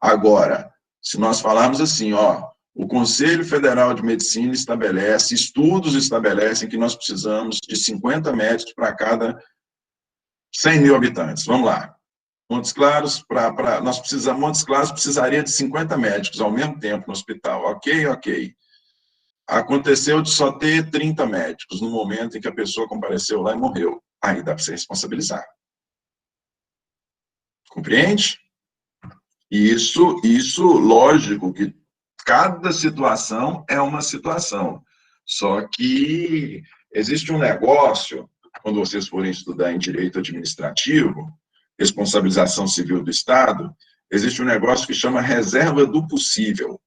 Agora, se nós falarmos assim, ó, o Conselho Federal de Medicina estabelece, estudos estabelecem que nós precisamos de 50 médicos para cada 100 mil habitantes. Vamos lá. Montes Claros, Montes Claros precisaria de 50 médicos ao mesmo tempo no hospital. Ok. Aconteceu de só ter 30 médicos no momento em que a pessoa compareceu lá e morreu. Aí dá para se responsabilizar. Compreende? Isso, lógico que cada situação é uma situação. Só que existe um negócio, quando vocês forem estudar em direito administrativo, responsabilização civil do Estado, existe um negócio que chama reserva do possível.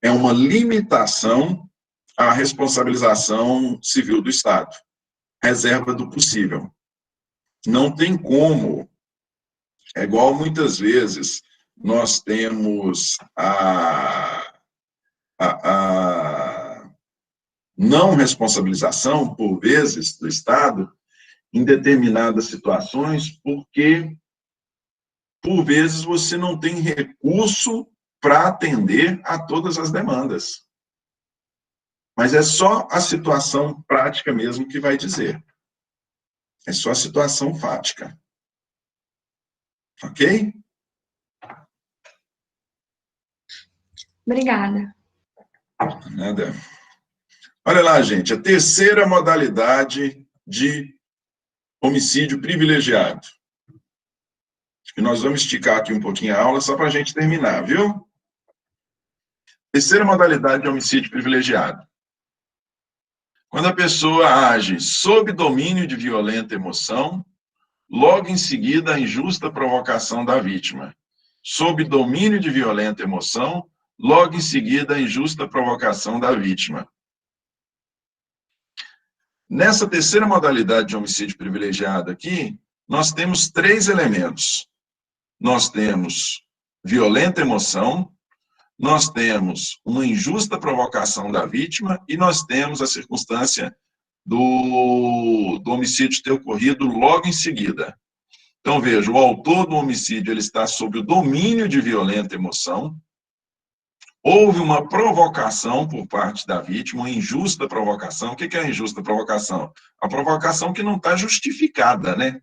É uma limitação à responsabilização civil do Estado. Reserva do possível. Não tem como, é igual muitas vezes nós temos a não responsabilização, por vezes, do Estado, em determinadas situações, porque, por vezes, você não tem recurso para atender a todas as demandas. Mas é só a situação prática mesmo que vai dizer. É só a situação fática. Ok? Obrigada. Nada. Olha lá, gente, a terceira modalidade de homicídio privilegiado. E nós vamos esticar aqui um pouquinho a aula só para a gente terminar, viu? Terceira modalidade de homicídio privilegiado. Quando a pessoa age sob domínio de violenta emoção, logo em seguida a injusta provocação da vítima. Sob domínio de violenta emoção, logo em seguida a injusta provocação da vítima. Nessa terceira modalidade de homicídio privilegiado aqui, nós temos 3 elementos. Nós temos violenta emoção, nós temos uma injusta provocação da vítima e nós temos a circunstância do homicídio ter ocorrido logo em seguida. Então, veja, o autor do homicídio ele está sob o domínio de violenta emoção, houve uma provocação por parte da vítima, uma injusta provocação. O que é a injusta provocação? A provocação que não está justificada, né?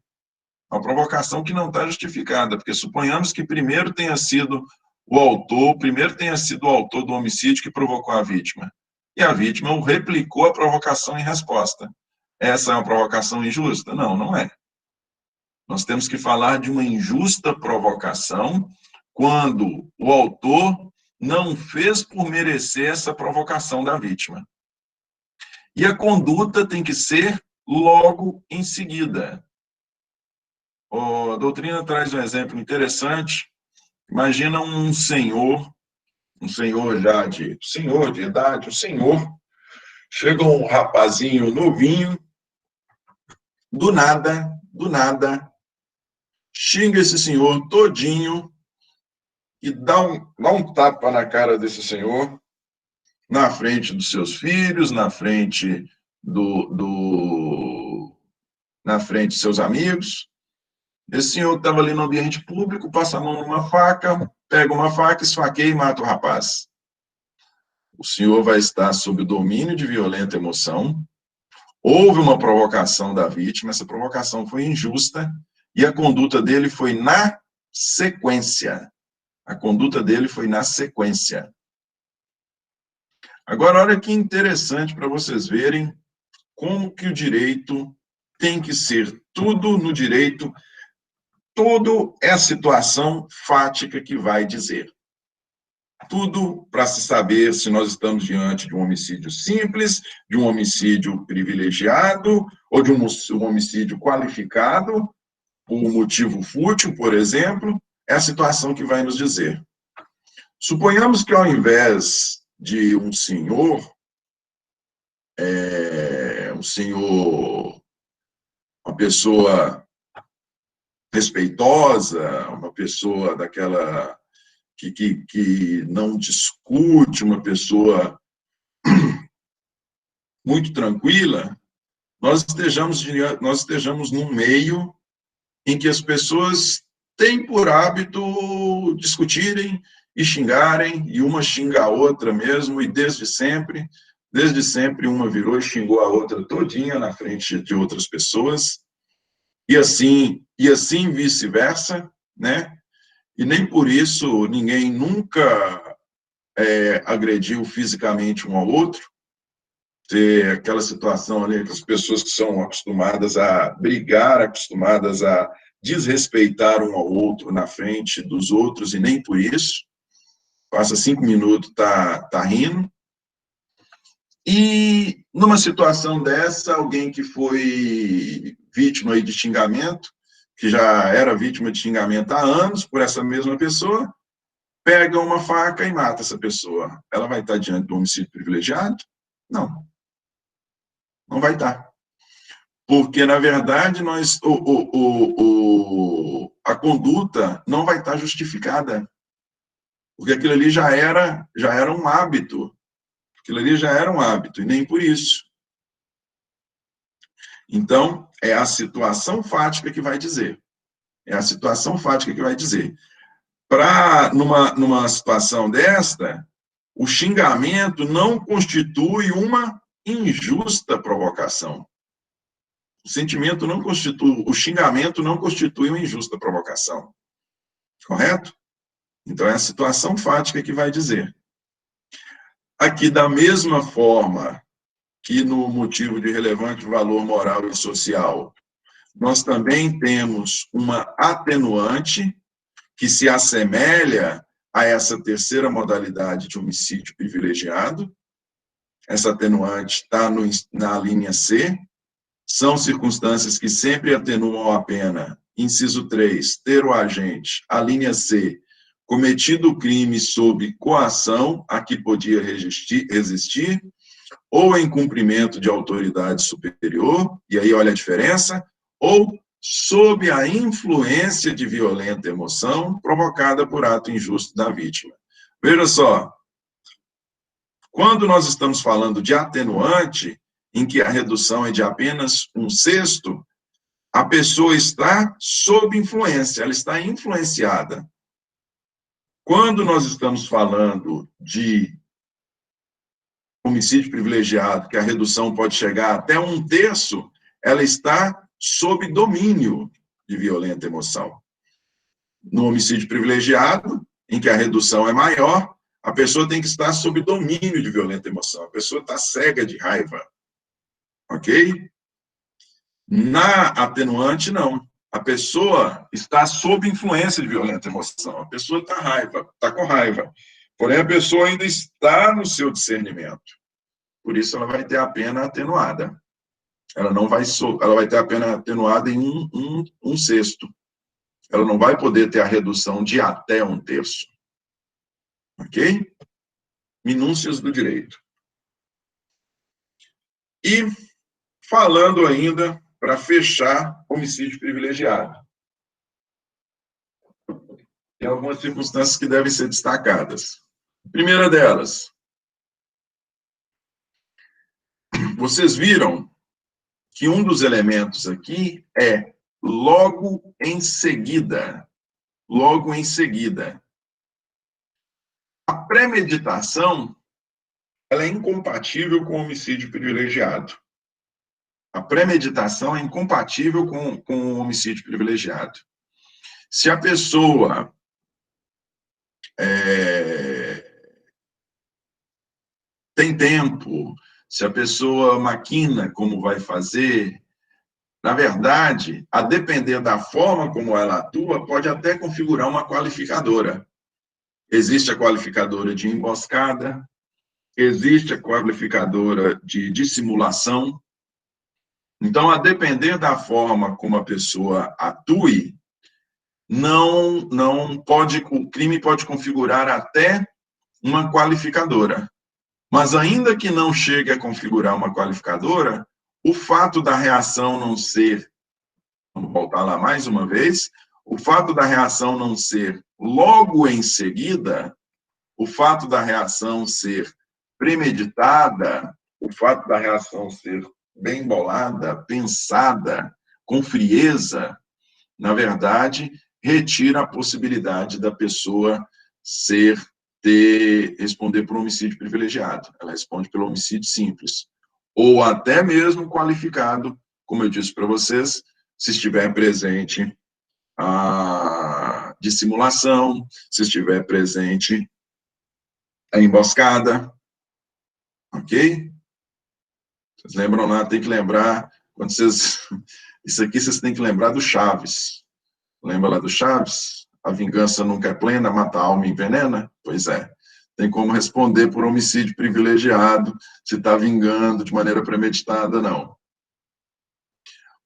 A provocação que não está justificada, porque suponhamos que primeiro tenha sido o autor do homicídio que provocou a vítima, e a vítima replicou a provocação em resposta. Essa é uma provocação injusta? Não, não é. Nós temos que falar de uma injusta provocação quando o autor não fez por merecer essa provocação da vítima. E a conduta tem que ser logo em seguida. A doutrina traz um exemplo interessante. Imagina um senhor de idade, chega um rapazinho novinho, do nada, xinga esse senhor todinho e dá um tapa na cara desse senhor, na frente dos seus filhos, na frente de seus amigos. Esse senhor que estava ali no ambiente público passa a mão numa faca, pega uma faca, esfaqueia e mata o rapaz. O senhor vai estar sob o domínio de violenta emoção. Houve uma provocação da vítima, essa provocação foi injusta e a conduta dele foi na sequência. Agora, olha que interessante para vocês verem como que o direito tem que ser tudo no direito. Tudo é a situação fática que vai dizer. Tudo para se saber se nós estamos diante de um homicídio simples, de um homicídio privilegiado, ou de um homicídio qualificado, por motivo fútil, por exemplo, é a situação que vai nos dizer. Suponhamos que ao invés de um senhor, uma pessoa respeitosa, uma pessoa daquela que não discute, uma pessoa muito tranquila, nós estejamos num meio em que as pessoas têm por hábito discutirem e xingarem, e uma xinga a outra mesmo, e desde sempre uma virou e xingou a outra todinha na frente de outras pessoas, e assim vice-versa, né? E nem por isso ninguém nunca agrediu fisicamente um ao outro. Ter aquela situação ali que as pessoas que são acostumadas a brigar, acostumadas a desrespeitar um ao outro na frente dos outros, e nem por isso. Passa 5 minutos, tá rindo. E numa situação dessa, alguém que foi vítima aí de xingamento, que já era vítima de xingamento há anos por essa mesma pessoa, pega uma faca e mata essa pessoa. Ela vai estar diante do homicídio privilegiado? Não. Não vai estar. Porque, na verdade, a conduta não vai estar justificada. Porque aquilo ali já era um hábito. E nem por isso. Então, é a situação fática que vai dizer. Numa situação desta, o xingamento não constitui uma injusta provocação. O xingamento não constitui uma injusta provocação. Correto? Então, é a situação fática que vai dizer. Aqui, da mesma forma que no motivo de relevante valor moral e social, nós também temos uma atenuante que se assemelha a essa terceira modalidade de homicídio privilegiado. Essa atenuante está na linha C. São circunstâncias que sempre atenuam a pena. Inciso 3, ter o agente. A linha C, cometido o crime sob coação a que podia resistir, ou em cumprimento de autoridade superior, e aí olha a diferença, ou sob a influência de violenta emoção provocada por ato injusto da vítima. Veja só, quando nós estamos falando de atenuante, em que a redução é de apenas 1/6, a pessoa está sob influência, ela está influenciada. quando nós estamos falando de homicídio privilegiado, que a redução pode chegar até 1/3, ela está sob domínio de violenta emoção. No homicídio privilegiado, em que a redução é maior, a pessoa tem que estar sob domínio de violenta emoção. A pessoa está cega de raiva. Ok? Na atenuante, não. A pessoa está sob influência de violenta emoção. A pessoa está com raiva. Porém, a pessoa ainda está no seu discernimento. Por isso, ela vai ter a pena atenuada. Ela vai ter a pena atenuada em 1/6. Ela não vai poder ter a redução de até 1/3. Ok? Minúcias do direito. E falando ainda, para fechar, homicídio privilegiado. Tem algumas circunstâncias que devem ser destacadas. Primeira delas, vocês viram que um dos elementos aqui é logo em seguida. Logo em seguida. A premeditação, ela é incompatível com o homicídio privilegiado. A premeditação é incompatível com o homicídio privilegiado. Se a pessoa tem tempo, se a pessoa maquina como vai fazer, na verdade, a depender da forma como ela atua, pode até configurar uma qualificadora. Existe a qualificadora de emboscada, existe a qualificadora de dissimulação. Então, a depender da forma como a pessoa atue, o crime pode configurar até uma qualificadora. Mas ainda que não chegue a configurar uma qualificadora, o fato da reação não ser, vamos voltar lá mais uma vez, o fato da reação não ser logo em seguida, o fato da reação ser premeditada, o fato da reação ser bem bolada, pensada, com frieza, na verdade, retira a possibilidade da pessoa responder por homicídio privilegiado. Ela responde pelo homicídio simples. Ou até mesmo qualificado, como eu disse para vocês, se estiver presente a dissimulação, se estiver presente a emboscada. Ok? Vocês lembram lá, tem que lembrar, quando vocês... Isso aqui vocês têm que lembrar do Chaves. Lembra lá do Chaves? A vingança nunca é plena, mata a alma e envenena? Pois é. Tem como responder por homicídio privilegiado, se está vingando de maneira premeditada, não.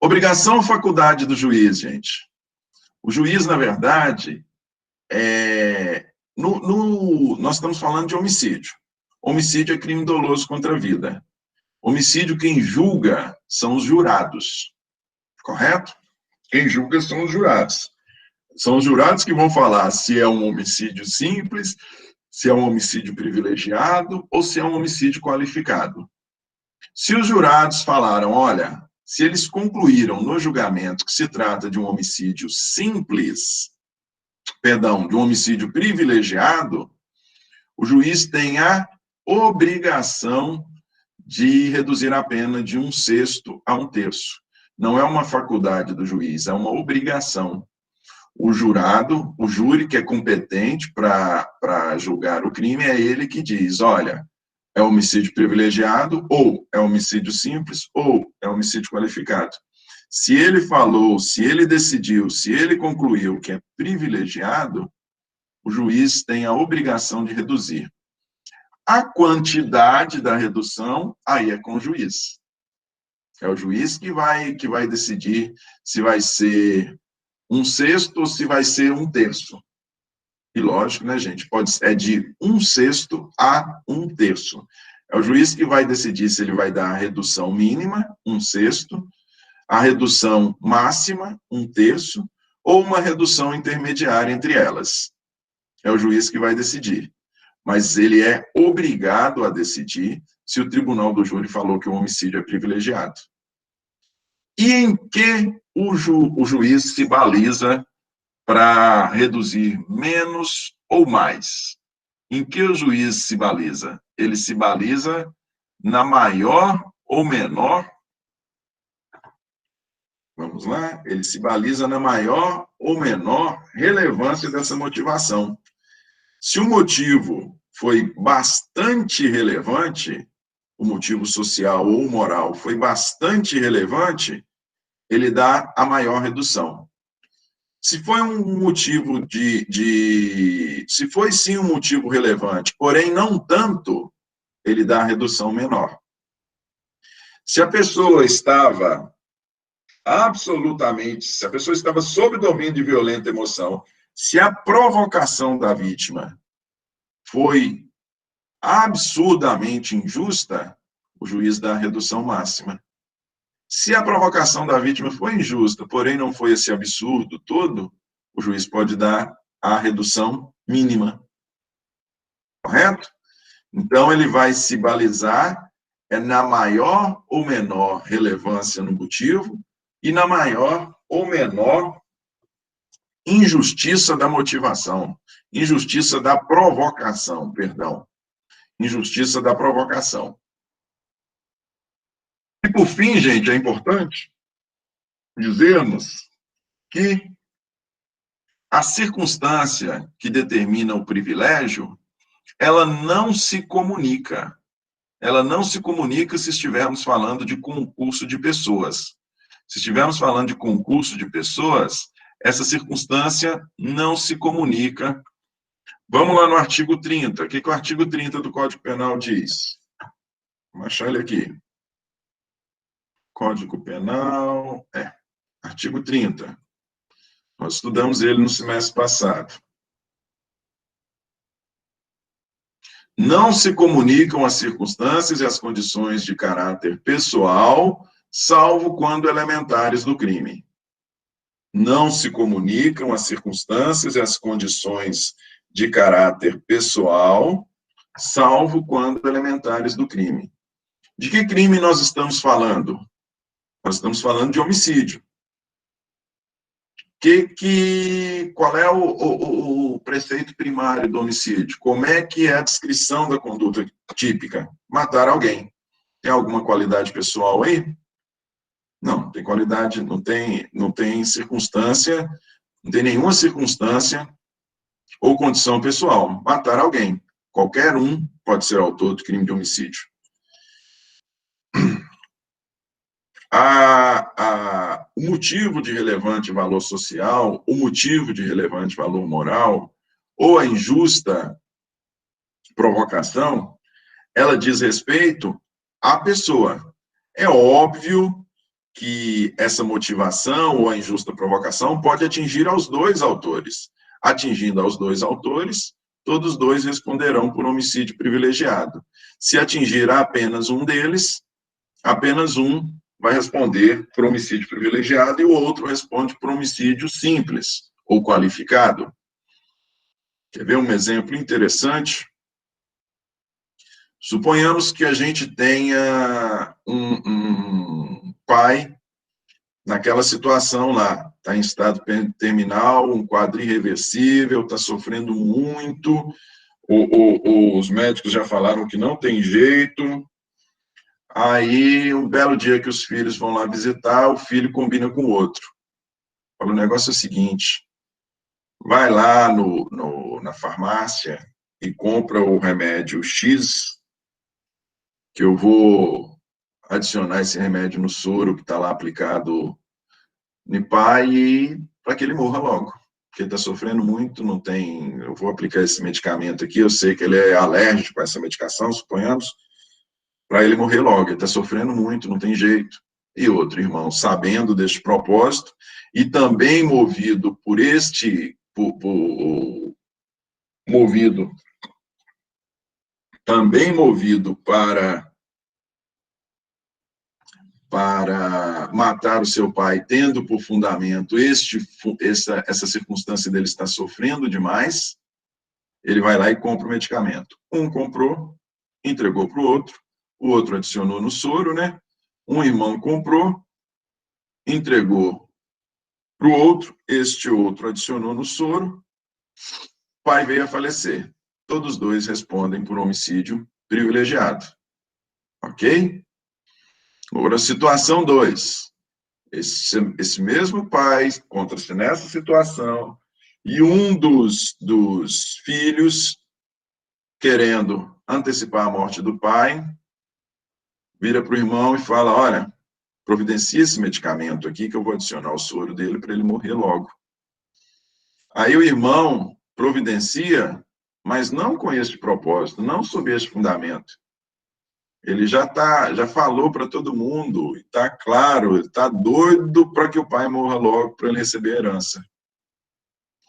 Obrigação ou faculdade do juiz, gente? O juiz, na verdade, nós estamos falando de homicídio. Homicídio é crime doloso contra a vida. Homicídio, quem julga são os jurados. Correto? Quem julga são os jurados. São os jurados que vão falar se é um homicídio simples, se é um homicídio privilegiado ou se é um homicídio qualificado. Se os jurados falaram, olha, se eles concluíram no julgamento que se trata de um homicídio simples, perdão, de um homicídio privilegiado, o juiz tem a obrigação de reduzir a pena de 1/6 a 1/3. Não é uma faculdade do juiz, é uma obrigação. O jurado, o júri que é competente para julgar o crime, é ele que diz, olha, é homicídio privilegiado, ou é homicídio simples, ou é homicídio qualificado. Se ele falou, se ele decidiu, se ele concluiu que é privilegiado, o juiz tem a obrigação de reduzir. A quantidade da redução, aí é com o juiz. É o juiz que vai decidir se vai ser 1/6 ou se vai ser 1/3. E lógico, né, gente? É de 1/6 a 1/3. É o juiz que vai decidir se ele vai dar a redução mínima, 1/6, a redução máxima, 1/3, ou uma redução intermediária entre elas. É o juiz que vai decidir. Mas ele é obrigado a decidir se o tribunal do júri falou que o homicídio é privilegiado. E em que o juiz se baliza para reduzir menos ou mais. Em que o juiz se baliza? Ele se baliza na maior ou menor. Vamos lá? Ele se baliza na maior ou menor relevância dessa motivação. Se o motivo foi bastante relevante, o motivo social ou moral foi bastante relevante, ele dá a maior redução. Se foi um motivo se foi sim um motivo relevante, porém não tanto, ele dá a redução menor. Se a pessoa estava se a pessoa estava sob domínio de violenta emoção, se a provocação da vítima foi absurdamente injusta, o juiz dá a redução máxima. Se a provocação da vítima foi injusta, porém não foi esse absurdo todo, o juiz pode dar a redução mínima. Correto? Então, ele vai se balizar na maior ou menor relevância no motivo e na maior ou menor injustiça da motivação, injustiça da provocação, perdão. Injustiça da provocação. E, por fim, gente, é importante dizermos que a circunstância que determina o privilégio, ela não se comunica. Ela não se comunica se estivermos falando de concurso de pessoas. Se estivermos falando de concurso de pessoas, essa circunstância não se comunica. Vamos lá no artigo 30. O que o artigo 30 do Código Penal diz? Vamos achar ele aqui. Código Penal, artigo 30. Nós estudamos ele no semestre passado. Não se comunicam as circunstâncias e as condições de caráter pessoal, salvo quando elementares do crime. Não se comunicam as circunstâncias e as condições de caráter pessoal, salvo quando elementares do crime. De que crime nós estamos falando? Nós estamos falando de homicídio. Qual é o preceito primário do homicídio? Como é que é a descrição da conduta típica? Matar alguém. Tem alguma qualidade pessoal aí? Não, tem qualidade, não tem circunstância, não tem nenhuma circunstância ou condição pessoal. Matar alguém. Qualquer um pode ser autor do crime de homicídio. O motivo de relevante valor social, o motivo de relevante valor moral, ou a injusta provocação, ela diz respeito à pessoa. É óbvio que essa motivação ou a injusta provocação pode atingir aos dois autores. Atingindo aos dois autores, todos os dois responderão por homicídio privilegiado. Se atingir a apenas um deles, apenas um vai responder por homicídio privilegiado e o outro responde por homicídio simples ou qualificado. Quer ver um exemplo interessante? Suponhamos que a gente tenha um pai naquela situação lá, está em estado terminal, um quadro irreversível, está sofrendo muito, os médicos já falaram que não tem jeito. Aí, um belo dia que os filhos vão lá visitar, o filho combina com o outro. Fala, o negócio é o seguinte, vai lá na farmácia e compra o remédio X, que eu vou adicionar esse remédio no soro que está lá aplicado no pai, para que ele morra logo. Porque ele está sofrendo muito, não tem... Eu vou aplicar esse medicamento aqui, eu sei que ele é alérgico a essa medicação, suponhamos, para ele morrer logo, ele está sofrendo muito, não tem jeito. E outro irmão, sabendo deste propósito, e também movido por movido para matar o seu pai, tendo por fundamento essa circunstância dele estar sofrendo demais, ele vai lá e compra o medicamento. Um comprou, entregou para o outro adicionou no soro, né? Um irmão comprou, entregou para o outro, este outro adicionou no soro, pai veio a falecer. Todos os dois respondem por homicídio privilegiado. Ok? Agora, situação 2. Esse mesmo pai encontra-se nessa situação e um dos filhos, querendo antecipar a morte do pai, vira para o irmão e fala, olha, providencia esse medicamento aqui que eu vou adicionar o soro dele para ele morrer logo. Aí o irmão providencia, mas não com este propósito, não sob este fundamento. Ele já falou para todo mundo, está claro, está doido para que o pai morra logo para ele receber a herança.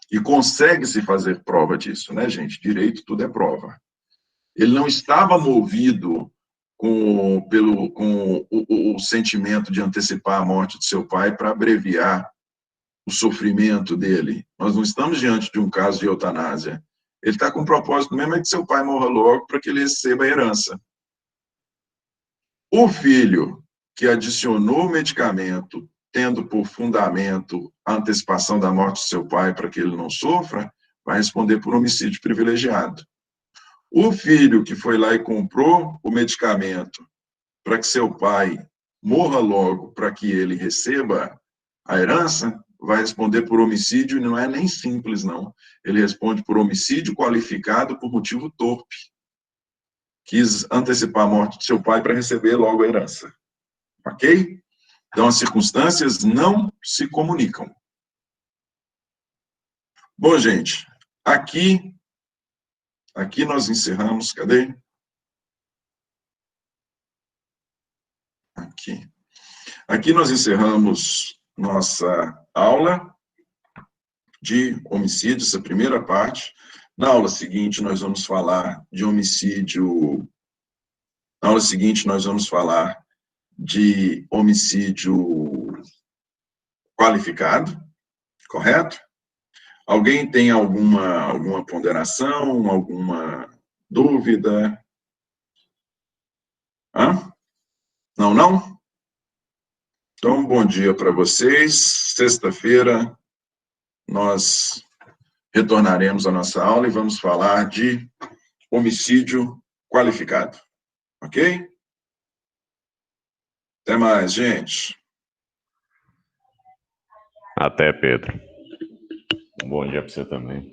E consegue-se fazer prova disso, né, gente? Direito, tudo é prova. Ele não estava movido com o sentimento de antecipar a morte de seu pai para abreviar o sofrimento dele. Nós não estamos diante de um caso de eutanásia. Ele está com o propósito mesmo é que seu pai morra logo para que ele receba a herança. O filho que adicionou o medicamento, tendo por fundamento a antecipação da morte de seu pai para que ele não sofra, vai responder por homicídio privilegiado. O filho que foi lá e comprou o medicamento para que seu pai morra logo para que ele receba a herança, vai responder por homicídio, e não é nem simples, não. Ele responde por homicídio qualificado por motivo torpe. Quis antecipar a morte de seu pai para receber logo a herança. Ok? Então, as circunstâncias não se comunicam. Bom, gente, aqui nós encerramos, cadê? Aqui nós encerramos nossa aula de homicídio, essa primeira parte. Na aula seguinte, nós vamos falar de homicídio. Na aula seguinte, nós vamos falar de homicídio qualificado, correto? Alguém tem alguma ponderação, alguma dúvida? Hã? Não? Então, bom dia para vocês. Sexta-feira, nós retornaremos à nossa aula e vamos falar de homicídio qualificado. Ok? Até mais, gente. Até, Pedro. Um bom dia para você também.